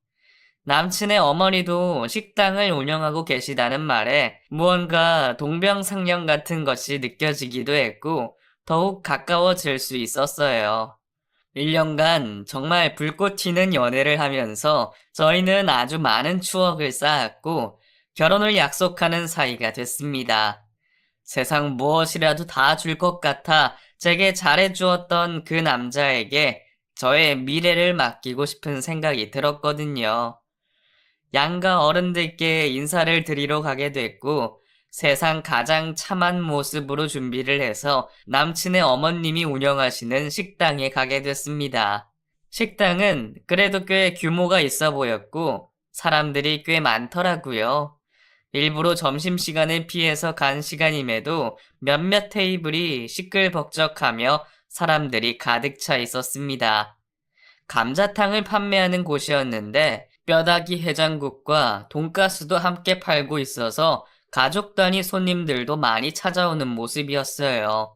Speaker 1: 남친의 어머니도 식당을 운영하고 계시다는 말에 무언가 동병상련 같은 것이 느껴지기도 했고 더욱 가까워질 수 있었어요. 1년간 정말 불꽃 튀는 연애를 하면서 저희는 아주 많은 추억을 쌓았고 결혼을 약속하는 사이가 됐습니다. 세상 무엇이라도 다 줄 것 같아 제게 잘해주었던 그 남자에게 저의 미래를 맡기고 싶은 생각이 들었거든요. 양가 어른들께 인사를 드리러 가게 됐고 세상 가장 참한 모습으로 준비를 해서 남친의 어머님이 운영하시는 식당에 가게 됐습니다. 식당은 그래도 꽤 규모가 있어 보였고 사람들이 꽤 많더라고요. 일부러 점심시간을 피해서 간 시간임에도 몇몇 테이블이 시끌벅적하며 사람들이 가득 차 있었습니다. 감자탕을 판매하는 곳이었는데 뼈다귀 해장국과 돈가스도 함께 팔고 있어서 가족 단위 손님들도 많이 찾아오는 모습이었어요.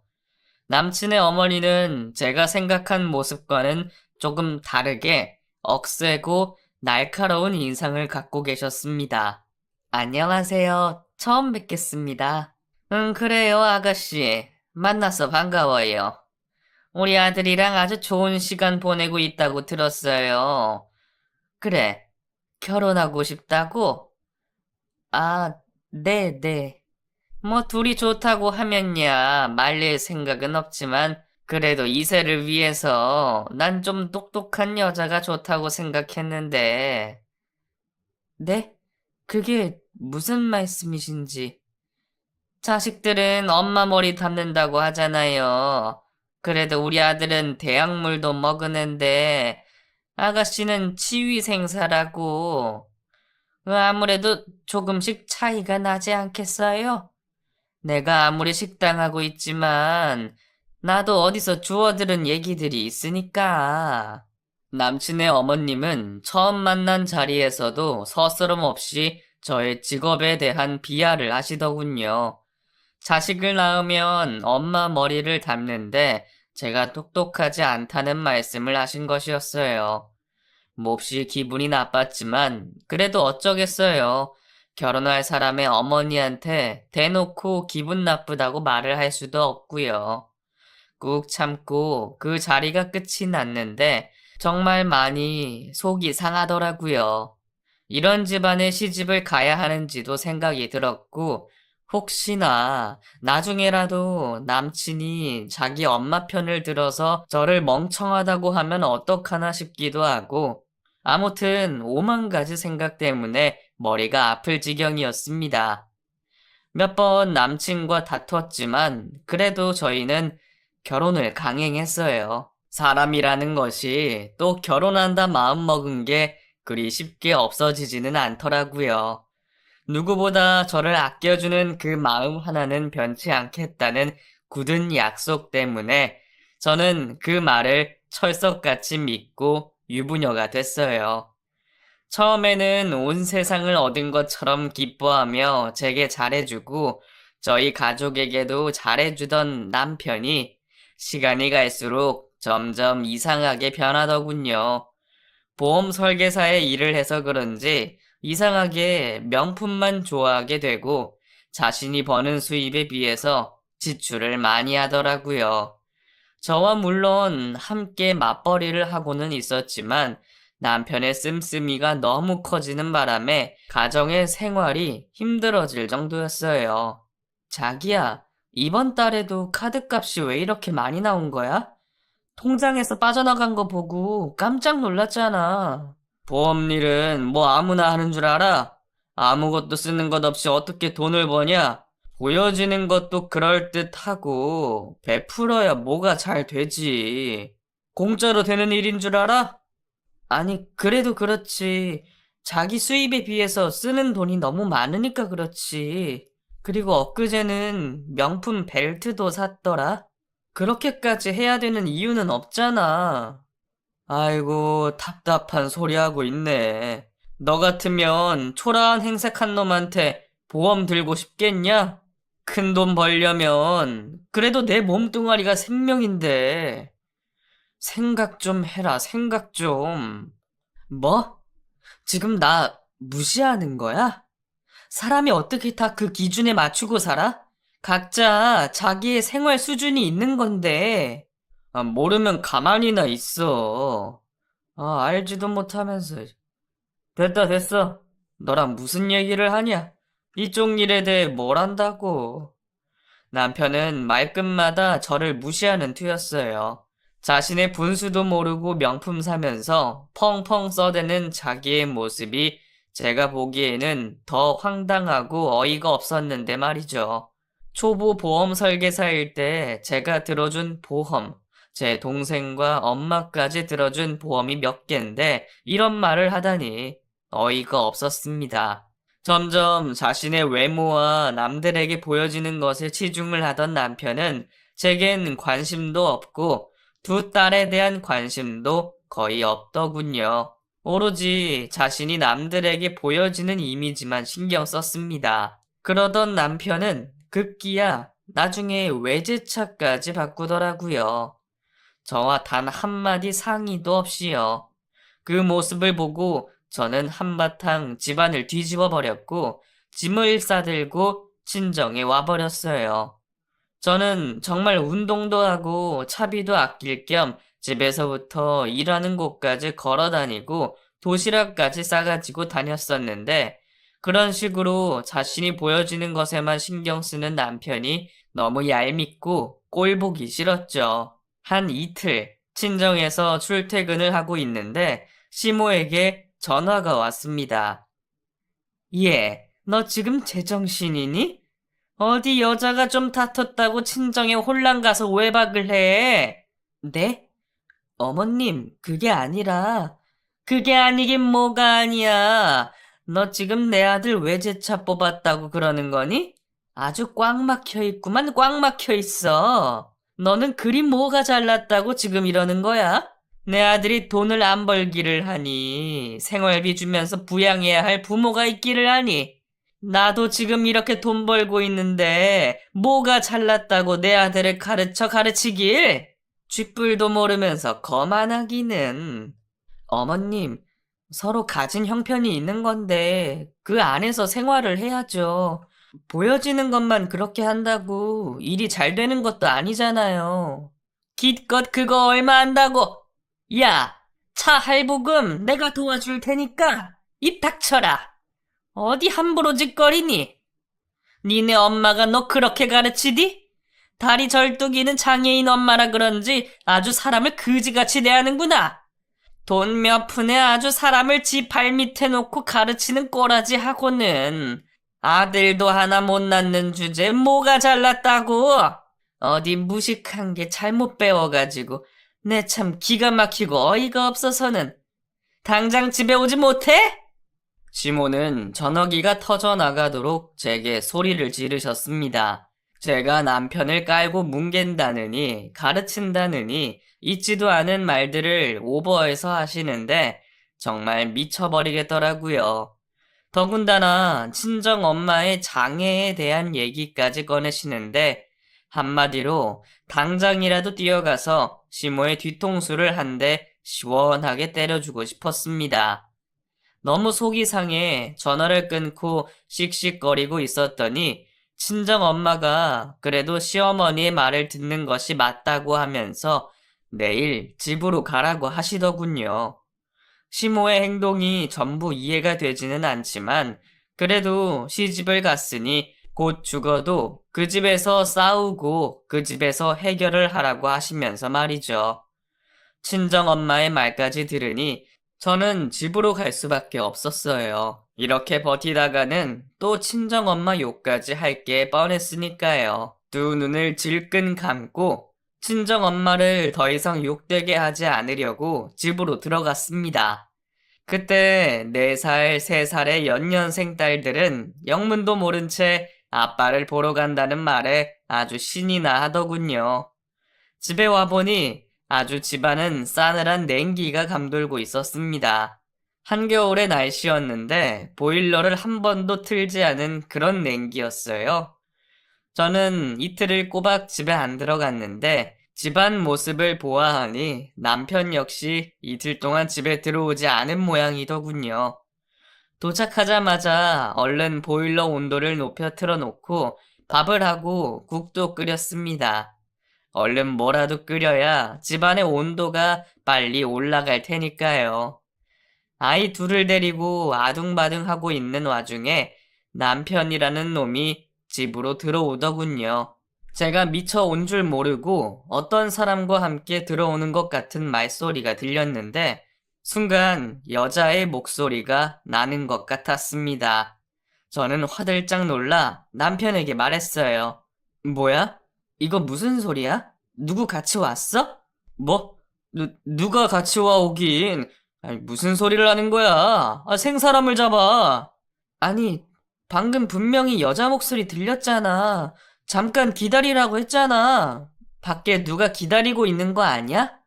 Speaker 1: 남친의 어머니는 제가 생각한 모습과는 조금 다르게 억세고 날카로운 인상을 갖고 계셨습니다. 안녕하세요. 처음 뵙겠습니다. 그래요, 아가씨. 만나서 반가워요. 우리 아들이랑 아주 좋은 시간 보내고 있다고 들었어요. 그래, 결혼하고 싶다고? 아, 네. 뭐 둘이 좋다고 하면야 말릴 생각은 없지만 그래도 이세를 위해서 난 좀 똑똑한 여자가 좋다고 생각했는데. 네? 그게 무슨 말씀이신지. 자식들은 엄마 머리 담는다고 하잖아요. 그래도 우리 아들은 대학물도 먹으는데 아가씨는 치위생사라고. 아무래도 조금씩 차이가 나지 않겠어요? 내가 아무리 식당하고 있지만 나도 어디서 주워들은 얘기들이 있으니까. 남친의 어머님은 처음 만난 자리에서도 서스럼 없이 저의 직업에 대한 비하를 하시더군요. 자식을 낳으면 엄마 머리를 담는데 제가 똑똑하지 않다는 말씀을 하신 것이었어요. 몹시 기분이 나빴지만 그래도 어쩌겠어요. 결혼할 사람의 어머니한테 대놓고 기분 나쁘다고 말을 할 수도 없고요. 꾹 참고 그 자리가 끝이 났는데 정말 많이 속이 상하더라고요. 이런 집안에 시집을 가야 하는지도 생각이 들었고 혹시나 나중에라도 남친이 자기 엄마 편을 들어서 저를 멍청하다고 하면 어떡하나 싶기도 하고 아무튼 오만 가지 생각 때문에 머리가 아플 지경이었습니다. 몇 번 남친과 다퉜지만 그래도 저희는 결혼을 강행했어요. 사람이라는 것이 또 결혼한다 마음먹은 게 그리 쉽게 없어지지는 않더라고요. 누구보다 저를 아껴주는 그 마음 하나는 변치 않겠다는 굳은 약속 때문에 저는 그 말을 철석같이 믿고 유부녀가 됐어요. 처음에는 온 세상을 얻은 것처럼 기뻐하며 제게 잘해주고 저희 가족에게도 잘해주던 남편이 시간이 갈수록 점점 이상하게 변하더군요. 보험 설계사의 일을 해서 그런지 이상하게 명품만 좋아하게 되고 자신이 버는 수입에 비해서 지출을 많이 하더라고요. 저와 물론 함께 맞벌이를 하고는 있었지만 남편의 씀씀이가 너무 커지는 바람에 가정의 생활이 힘들어질 정도였어요. 자기야, 이번 달에도 카드값이 왜 이렇게 많이 나온 거야? 통장에서 빠져나간 거 보고 깜짝 놀랐잖아. 보험 일은 뭐 아무나 하는 줄 알아? 아무것도 쓰는 것 없이 어떻게 돈을 버냐? 보여지는 것도 그럴듯하고 베풀어야 뭐가 잘 되지. 공짜로 되는 일인 줄 알아? 아니, 그래도 그렇지. 자기 수입에 비해서 쓰는 돈이 너무 많으니까 그렇지. 그리고 엊그제는 명품 벨트도 샀더라. 그렇게까지 해야 되는 이유는 없잖아. 아이고, 답답한 소리 하고 있네. 너 같으면 초라한 행색한 놈한테 보험 들고 싶겠냐? 큰 돈 벌려면 그래도 내 몸뚱아리가 생명인데. 생각 좀 해라, 생각 좀. 뭐? 지금 나 무시하는 거야? 사람이 어떻게 다 그 기준에 맞추고 살아? 각자 자기의 생활 수준이 있는 건데. 아, 모르면 가만히나 있어. 아, 알지도 못하면서. 됐다, 됐어. 너랑 무슨 얘기를 하냐? 이쪽 일에 대해 뭘 안다고. 남편은 말끝마다 저를 무시하는 투였어요. 자신의 분수도 모르고 명품 사면서 펑펑 써대는 자기의 모습이 제가 보기에는 더 황당하고 어이가 없었는데 말이죠. 초보 보험 설계사일 때 제가 들어준 보험, 제 동생과 엄마까지 들어준 보험이 몇 개인데 이런 말을 하다니 어이가 없었습니다. 점점 자신의 외모와 남들에게 보여지는 것에 치중을 하던 남편은 제겐 관심도 없고 두 딸에 대한 관심도 거의 없더군요. 오로지 자신이 남들에게 보여지는 이미지만 신경 썼습니다. 그러던 남편은 급기야 나중에 외제차까지 바꾸더라고요. 저와 단 한마디 상의도 없이요. 그 모습을 보고 저는 한바탕 집안을 뒤집어 버렸고 짐을 싸들고 친정에 와버렸어요. 저는 정말 운동도 하고 차비도 아낄 겸 집에서부터 일하는 곳까지 걸어 다니고 도시락까지 싸가지고 다녔었는데 그런 식으로 자신이 보여지는 것에만 신경 쓰는 남편이 너무 얄밉고 꼴 보기 싫었죠. 한 이틀 친정에서 출퇴근을 하고 있는데 시모에게 전화가 왔습니다. 얘, 너 지금 제정신이니? 어디 여자가 좀 다퉜다고 친정에 홀랑 가서 외박을 해? 네? 어머님, 그게 아니긴 뭐가 아니야. 너 지금 내 아들 외제차 뽑았다고 그러는 거니? 아주 꽉 막혀 있구만, 꽉 막혀 있어. 너는 그리 뭐가 잘났다고 지금 이러는 거야? 내 아들이 돈을 안 벌기를 하니, 생활비 주면서 부양해야 할 부모가 있기를 하니, 나도 지금 이렇게 돈 벌고 있는데, 뭐가 잘났다고 내 아들을 가르치길? 쥐뿔도 모르면서 거만하기는. 어머님, 서로 가진 형편이 있는 건데, 그 안에서 생활을 해야죠. 보여지는 것만 그렇게 한다고 일이 잘 되는 것도 아니잖아요. 기껏 그거 얼마 한다고? 야, 차 할부금 내가 도와줄 테니까 입 닥쳐라. 어디 함부로 짓거리니? 니네 엄마가 너 그렇게 가르치디? 다리 절뚝이는 장애인 엄마라 그런지 아주 사람을 그지같이 대하는구나. 돈 몇 푼에 아주 사람을 지 발 밑에 놓고 가르치는 꼬라지 하고는 아들도 하나 못 낳는 주제에 뭐가 잘났다고? 어디 무식한 게 잘못 배워가지고 내 참 기가 막히고 어이가 없어서는 당장 집에 오지 못해? 시모는 전화기가 터져나가도록 제게 소리를 지르셨습니다. 제가 남편을 깔고 뭉갠다느니 가르친다느니 있지도 않은 말들을 오버해서 하시는데 정말 미쳐버리겠더라고요. 더군다나 친정엄마의 장애에 대한 얘기까지 꺼내시는데 한마디로 당장이라도 뛰어가서 시모의 뒤통수를 한 대 시원하게 때려주고 싶었습니다. 너무 속이 상해 전화를 끊고 씩씩거리고 있었더니 친정엄마가 그래도 시어머니의 말을 듣는 것이 맞다고 하면서 내일 집으로 가라고 하시더군요. 시모의 행동이 전부 이해가 되지는 않지만 그래도 시집을 갔으니 곧 죽어도 그 집에서 싸우고 그 집에서 해결을 하라고 하시면서 말이죠. 친정엄마의 말까지 들으니 저는 집으로 갈 수밖에 없었어요. 이렇게 버티다가는 또 친정엄마 욕까지 할 게 뻔했으니까요. 두 눈을 질끈 감고 친정엄마를 더 이상 욕되게 하지 않으려고 집으로 들어갔습니다. 그때 4살, 3살의 연년생 딸들은 영문도 모른 채 아빠를 보러 간다는 말에 아주 신이 나 하더군요. 집에 와보니 아주 집안은 싸늘한 냉기가 감돌고 있었습니다. 한겨울의 날씨였는데 보일러를 한 번도 틀지 않은 그런 냉기였어요. 저는 이틀을 꼬박 집에 안 들어갔는데 집안 모습을 보아하니 남편 역시 이틀 동안 집에 들어오지 않은 모양이더군요. 도착하자마자 얼른 보일러 온도를 높여 틀어놓고 밥을 하고 국도 끓였습니다. 얼른 뭐라도 끓여야 집안의 온도가 빨리 올라갈 테니까요. 아이 둘을 데리고 아둥바둥하고 있는 와중에 남편이라는 놈이 집으로 들어오더군요. 제가 미처 온 줄 모르고 어떤 사람과 함께 들어오는 것 같은 말소리가 들렸는데 순간 여자의 목소리가 나는 것 같았습니다. 저는 화들짝 놀라 남편에게 말했어요. 뭐야? 이거 무슨 소리야? 누구 같이 왔어? 뭐? 누가 같이 와 오긴? 아니, 무슨 소리를 하는 거야? 생사람을 잡아. 아니, 방금 분명히 여자 목소리 들렸잖아. 잠깐 기다리라고 했잖아. 밖에 누가 기다리고 있는 거 아니야?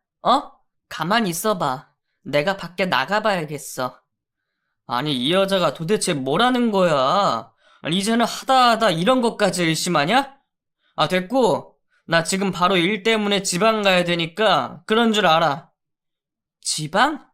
Speaker 1: 가만히 있어봐. 내가 밖에 나가봐야겠어. 아니, 이 여자가 도대체 뭐라는 거야? 아니, 이제는 하다 이런 것까지 의심하냐? 됐고, 나 지금 바로 일 때문에 지방 가야 되니까 그런 줄 알아. 지방?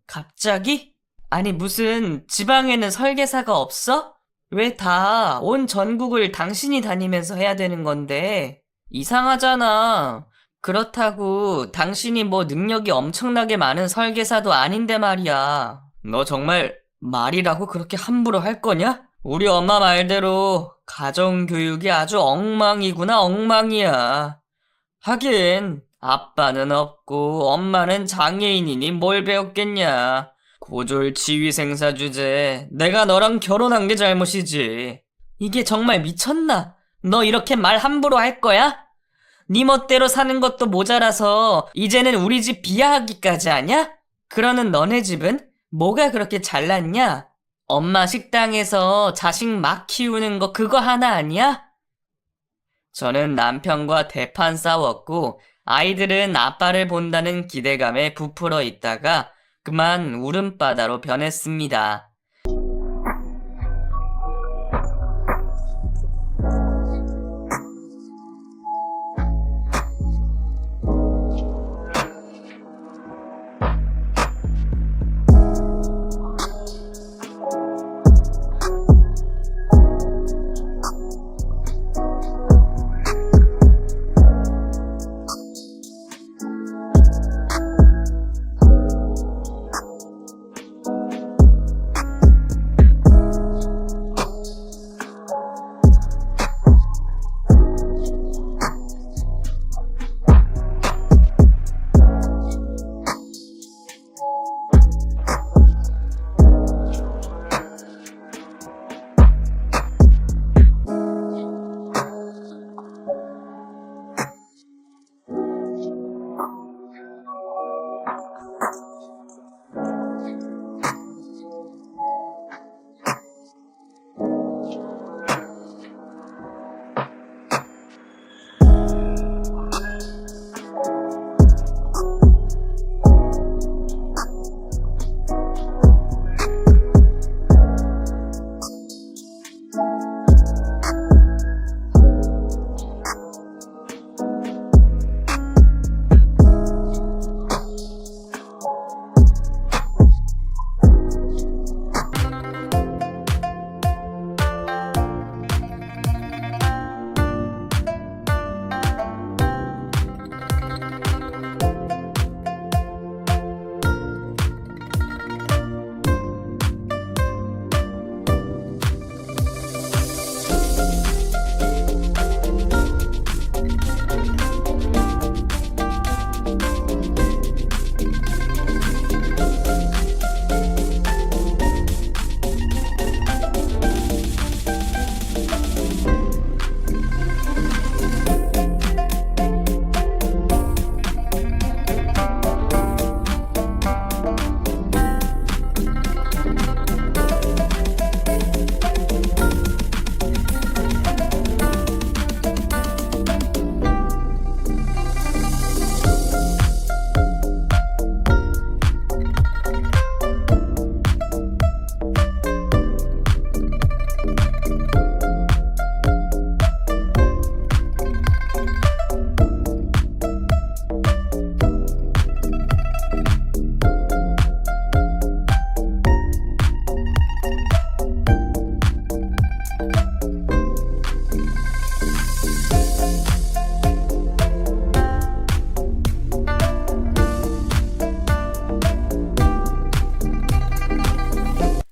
Speaker 1: 갑자기? 아니, 무슨 지방에는 설계사가 없어? 왜 다 온 전국을 당신이 다니면서 해야 되는 건데? 이상하잖아. 그렇다고 당신이 뭐 능력이 엄청나게 많은 설계사도 아닌데 말이야. 너 정말 말이라고 그렇게 함부로 할 거냐? 우리 엄마 말대로 가정교육이 아주 엉망이구나, 엉망이야. 하긴 아빠는 없고 엄마는 장애인이니 뭘 배웠겠냐. 고졸 지휘생사 주제에 내가 너랑 결혼한 게 잘못이지. 이게 정말 미쳤나? 너 이렇게 말 함부로 할 거야? 네 멋대로 사는 것도 모자라서 이제는 우리 집 비하하기까지 하냐? 그러는 너네 집은 뭐가 그렇게 잘났냐? 엄마 식당에서 자식 막 키우는 거 그거 하나 아니야? 저는 남편과 대판 싸웠고 아이들은 아빠를 본다는 기대감에 부풀어 있다가 그만 울음바다로 변했습니다.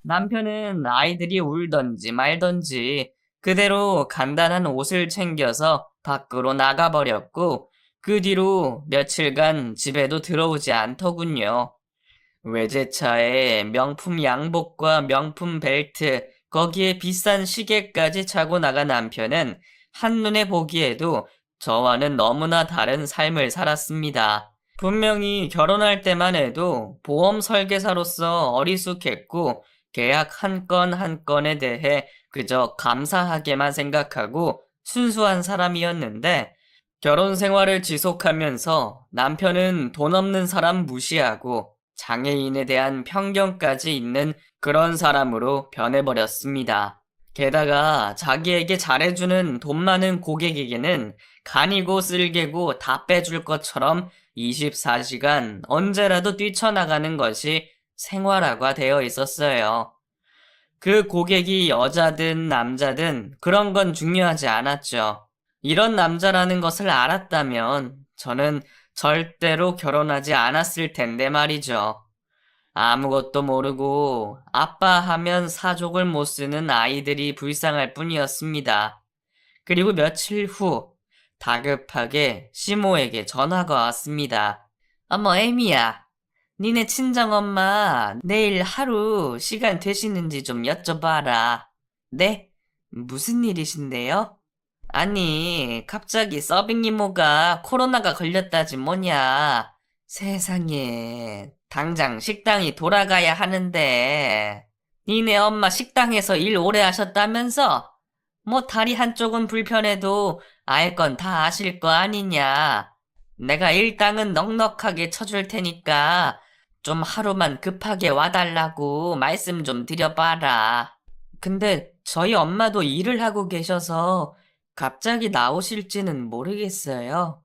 Speaker 1: 남편은 아이들이 울던지 말던지 그대로 간단한 옷을 챙겨서 밖으로 나가버렸고 그 뒤로 며칠간 집에도 들어오지 않더군요. 외제차에 명품 양복과 명품 벨트, 거기에 비싼 시계까지 차고 나간 남편은 한눈에 보기에도 저와는 너무나 다른 삶을 살았습니다. 분명히 결혼할 때만 해도 보험 설계사로서 어리숙했고 계약 한 건 한 건에 대해 그저 감사하게만 생각하고 순수한 사람이었는데 결혼 생활을 지속하면서 남편은 돈 없는 사람 무시하고 장애인에 대한 편견까지 있는 그런 사람으로 변해버렸습니다. 게다가 자기에게 잘해주는 돈 많은 고객에게는 간이고 쓸개고 다 빼줄 것처럼 24시간 언제라도 뛰쳐나가는 것이 생활화가 되어 있었어요. 그 고객이 여자든 남자든 그런 건 중요하지 않았죠. 이런 남자라는 것을 알았다면 저는 절대로 결혼하지 않았을 텐데 말이죠. 아무것도 모르고 아빠 하면 사족을 못 쓰는 아이들이 불쌍할 뿐이었습니다. 그리고 며칠 후 다급하게 시모에게 전화가 왔습니다. 어머 에미야, 니네 친정엄마 내일 하루 시간 되시는지 좀 여쭤봐라. 네? 무슨 일이신데요? 아니, 갑자기 서빙 이모가 코로나가 걸렸다지 뭐냐. 세상에, 당장 식당이 돌아가야 하는데. 니네 엄마 식당에서 일 오래 하셨다면서? 뭐 다리 한쪽은 불편해도 알 건 다 아실 거 아니냐. 내가 일당은 넉넉하게 쳐줄 테니까 좀 하루만 급하게 와달라고 말씀 좀 드려봐라. 근데 저희 엄마도 일을 하고 계셔서 갑자기 나오실지는 모르겠어요.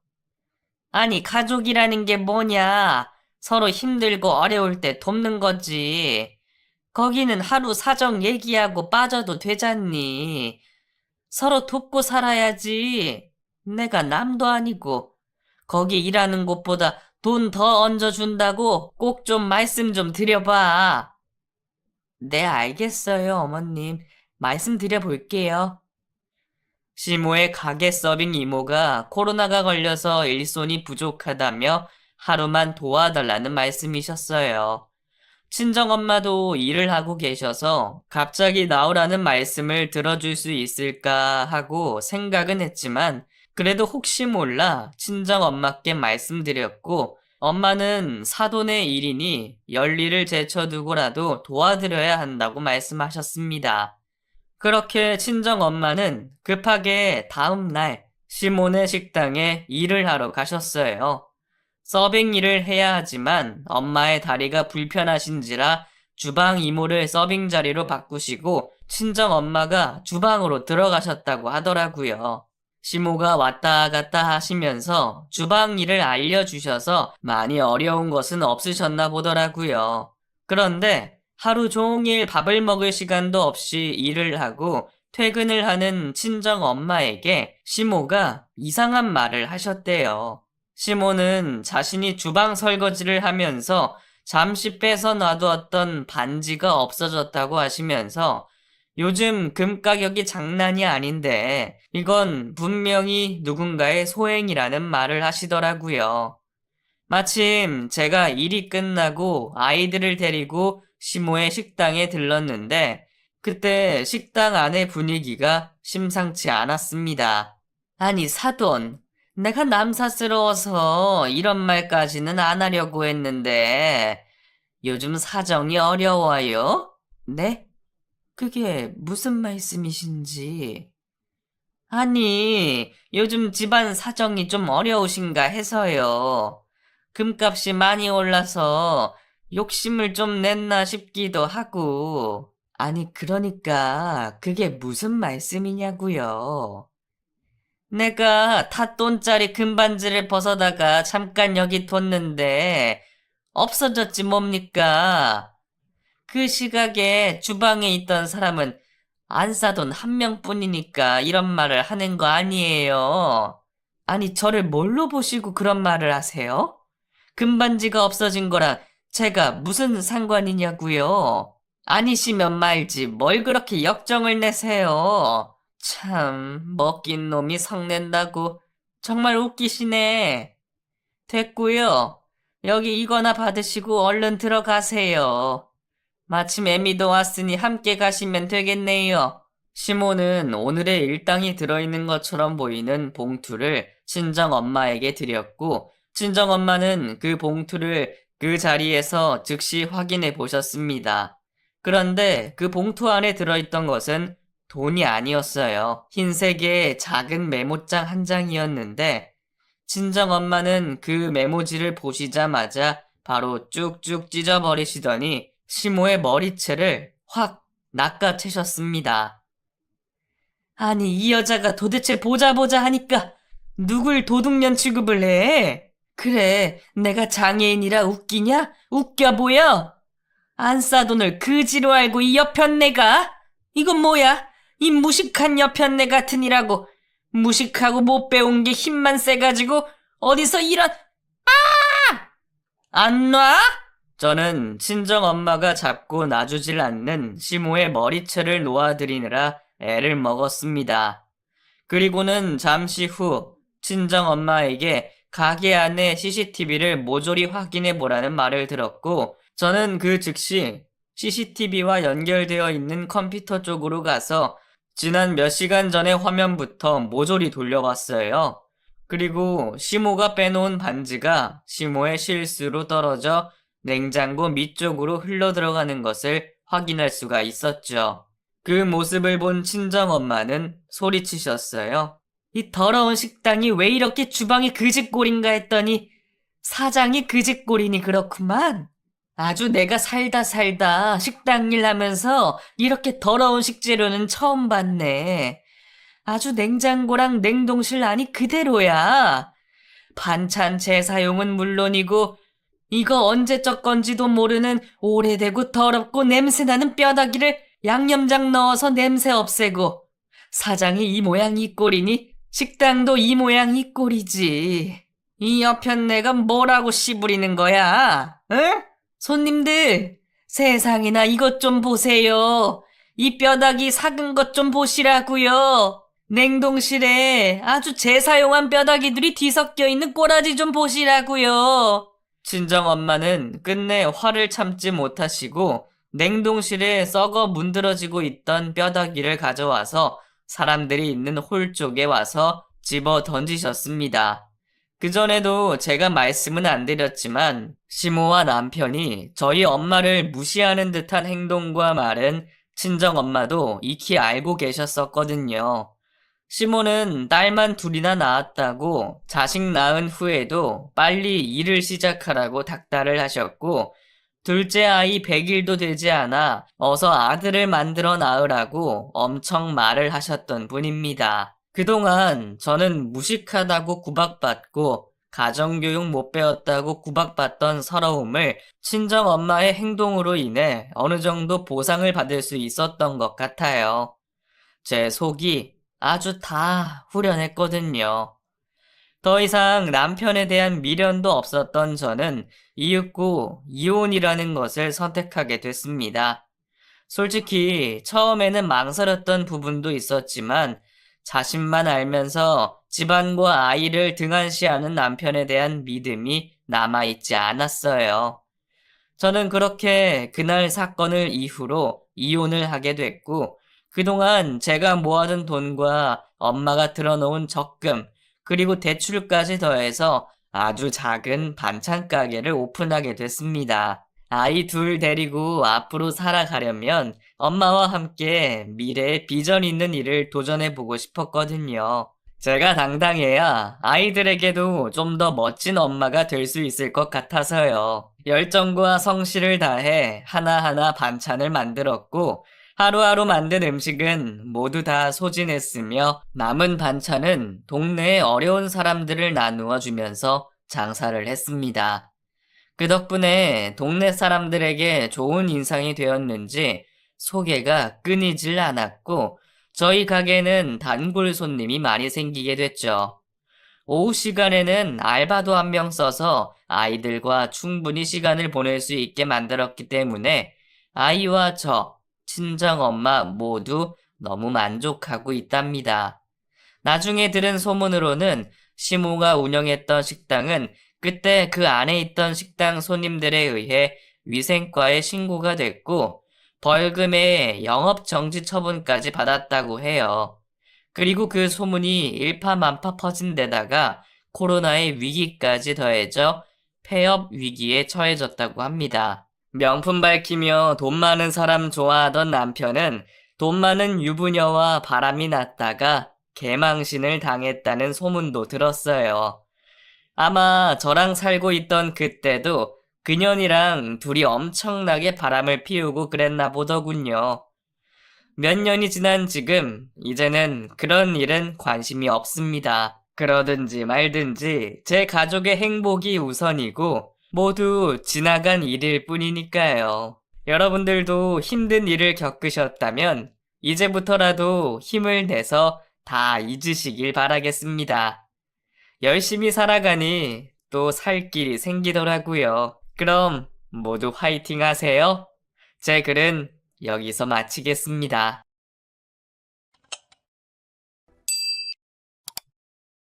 Speaker 1: 아니, 가족이라는 게 뭐냐? 서로 힘들고 어려울 때 돕는 거지. 거기는 하루 사정 얘기하고 빠져도 되잖니. 서로 돕고 살아야지. 내가 남도 아니고. 거기 일하는 곳보다 돈 더 얹어준다고 꼭 좀 말씀 좀 드려봐. 네, 알겠어요, 어머님. 말씀드려 볼게요. 시모의 가게 서빙 이모가 코로나가 걸려서 일손이 부족하다며 하루만 도와달라는 말씀이셨어요. 친정엄마도 일을 하고 계셔서 갑자기 나오라는 말씀을 들어줄 수 있을까 하고 생각은 했지만 그래도 혹시 몰라 친정엄마께 말씀드렸고 엄마는 사돈의 일이니 열일을 제쳐두고라도 도와드려야 한다고 말씀하셨습니다. 그렇게 친정엄마는 급하게 다음날 시몬의 식당에 일을 하러 가셨어요. 서빙 일을 해야 하지만 엄마의 다리가 불편하신지라 주방 이모를 서빙 자리로 바꾸시고 친정엄마가 주방으로 들어가셨다고 하더라고요. 시모가 왔다 갔다 하시면서 주방 일을 알려주셔서 많이 어려운 것은 없으셨나 보더라고요. 그런데 하루 종일 밥을 먹을 시간도 없이 일을 하고 퇴근을 하는 친정 엄마에게 시모가 이상한 말을 하셨대요. 시모는 자신이 주방 설거지를 하면서 잠시 빼서 놔두었던 반지가 없어졌다고 하시면서 요즘 금 가격이 장난이 아닌데 이건 분명히 누군가의 소행이라는 말을 하시더라고요. 마침 제가 일이 끝나고 아이들을 데리고 시모의 식당에 들렀는데 그때 식당 안의 분위기가 심상치 않았습니다. 아니 사돈, 내가 남사스러워서 이런 말까지는 안 하려고 했는데 요즘 사정이 어려워요? 네? 그게 무슨 말씀이신지. 아니, 요즘 집안 사정이 좀 어려우신가 해서요. 금값이 많이 올라서 욕심을 좀 냈나 싶기도 하고. 아니, 그러니까 그게 무슨 말씀이냐고요. 내가 탓돈짜리 금반지를 벗어다가 잠깐 여기 뒀는데 없어졌지 뭡니까? 그 시각에 주방에 있던 사람은 안 사돈 한 명뿐이니까 이런 말을 하는 거 아니에요. 아니, 저를 뭘로 보시고 그런 말을 하세요? 금반지가 없어진 거랑 제가 무슨 상관이냐고요? 아니시면 말지 뭘 그렇게 역정을 내세요. 참, 먹긴 놈이 성낸다고. 정말 웃기시네. 됐고요. 여기 이거나 받으시고 얼른 들어가세요. 마침 애미도 왔으니 함께 가시면 되겠네요. 시모는 오늘의 일당이 들어있는 것처럼 보이는 봉투를 친정엄마에게 드렸고, 친정엄마는 그 봉투를 그 자리에서 즉시 확인해 보셨습니다. 그런데 그 봉투 안에 들어있던 것은 돈이 아니었어요. 흰색의 작은 메모장 한 장이었는데, 친정엄마는 그 메모지를 보시자마자 바로 쭉쭉 찢어버리시더니 시모의 머리채를 확 낚아채셨습니다. 아니, 이 여자가 도대체 보자 보자 하니까 누굴 도둑년 취급을 해? 그래, 내가 장애인이라 웃기냐? 웃겨 보여? 안 싸돈을 그지로 알고 이 여편네가? 이건 뭐야? 이 무식한 여편네 같으니라고. 무식하고 못 배운 게 힘만 세가지고 어디서 이런 안 놔? 저는 친정엄마가 잡고 놔주질 않는 시모의 머리채를 놓아드리느라 애를 먹었습니다. 그리고는 잠시 후 친정엄마에게 가게 안에 CCTV를 모조리 확인해 보라는 말을 들었고, 저는 그 즉시 CCTV와 연결되어 있는 컴퓨터 쪽으로 가서 지난 몇 시간 전의 화면부터 모조리 돌려봤어요. 그리고 시모가 빼놓은 반지가 시모의 실수로 떨어져 냉장고 밑쪽으로 흘러 들어가는 것을 확인할 수가 있었죠. 그 모습을 본 친정엄마는 소리치셨어요. 이 더러운 식당이 왜 이렇게 주방이 그짓골인가 했더니 사장이 그짓골이니 그렇구만. 아주 내가 살다 식당 일 하면서 이렇게 더러운 식재료는 처음 봤네. 아주 냉장고랑 냉동실 안이 그대로야. 반찬 재사용은 물론이고 이거 언제적 건지도 모르는 오래되고 더럽고 냄새나는 뼈다귀를 양념장 넣어서 냄새 없애고, 사장이 이 모양 이 꼴이니 식당도 이 모양 이 꼴이지. 이 여편네가 뭐라고 씨부리는 거야? 응? 손님들, 세상에나 이것 좀 보세요. 이 뼈다귀 삭은 것 좀 보시라고요. 냉동실에 아주 재사용한 뼈다귀들이 뒤섞여 있는 꼬라지 좀 보시라고요. 친정엄마는 끝내 화를 참지 못하시고 냉동실에 썩어 문드러지고 있던 뼈다귀를 가져와서 사람들이 있는 홀 쪽에 와서 집어 던지셨습니다. 그전에도 제가 말씀은 안 드렸지만 시모와 남편이 저희 엄마를 무시하는 듯한 행동과 말은 친정엄마도 익히 알고 계셨었거든요. 시모는 딸만 둘이나 낳았다고 자식 낳은 후에도 빨리 일을 시작하라고 닥달을 하셨고, 둘째 아이 100일도 되지 않아 어서 아들을 만들어 낳으라고 엄청 말을 하셨던 분입니다. 그동안 저는 무식하다고 구박받고 가정교육 못 배웠다고 구박받던 서러움을 친정엄마의 행동으로 인해 어느 정도 보상을 받을 수 있었던 것 같아요. 제 속이 아주 다 후련했거든요. 더 이상 남편에 대한 미련도 없었던 저는 이윽고 이혼이라는 것을 선택하게 됐습니다. 솔직히 처음에는 망설였던 부분도 있었지만 자신만 알면서 집안과 아이를 등한시하는 남편에 대한 믿음이 남아있지 않았어요. 저는 그렇게 그날 사건을 이후로 이혼을 하게 됐고, 그동안 제가 모아둔 돈과 엄마가 들어놓은 적금, 그리고 대출까지 더해서 아주 작은 반찬 가게를 오픈하게 됐습니다. 아이 둘 데리고 앞으로 살아가려면 엄마와 함께 미래에 비전 있는 일을 도전해보고 싶었거든요. 제가 당당해야 아이들에게도 좀 더 멋진 엄마가 될 수 있을 것 같아서요. 열정과 성실을 다해 하나하나 반찬을 만들었고, 하루하루 만든 음식은 모두 다 소진했으며 남은 반찬은 동네의 어려운 사람들을 나누어 주면서 장사를 했습니다. 그 덕분에 동네 사람들에게 좋은 인상이 되었는지 소개가 끊이질 않았고, 저희 가게는 단골 손님이 많이 생기게 됐죠. 오후 시간에는 알바도 한 명 써서 아이들과 충분히 시간을 보낼 수 있게 만들었기 때문에 아이와 저, 친정엄마 모두 너무 만족하고 있답니다. 나중에 들은 소문으로는 시모가 운영했던 식당은 그때 그 안에 있던 식당 손님들에 의해 위생과에 신고가 됐고 벌금에 영업 정지 처분까지 받았다고 해요. 그리고 그 소문이 일파만파 퍼진 데다가 코로나의 위기까지 더해져 폐업 위기에 처해졌다고 합니다. 명품 밝히며 돈 많은 사람 좋아하던 남편은 돈 많은 유부녀와 바람이 났다가 개망신을 당했다는 소문도 들었어요. 아마 저랑 살고 있던 그때도 그년이랑 둘이 엄청나게 바람을 피우고 그랬나 보더군요. 몇 년이 지난 지금, 이제는 그런 일은 관심이 없습니다. 그러든지 말든지 제 가족의 행복이 우선이고 모두 지나간 일일 뿐이니까요. 여러분들도 힘든 일을 겪으셨다면 이제부터라도 힘을 내서 다 잊으시길 바라겠습니다. 열심히 살아가니 또 살 길이 생기더라고요. 그럼 모두 화이팅 하세요. 제 글은 여기서 마치겠습니다.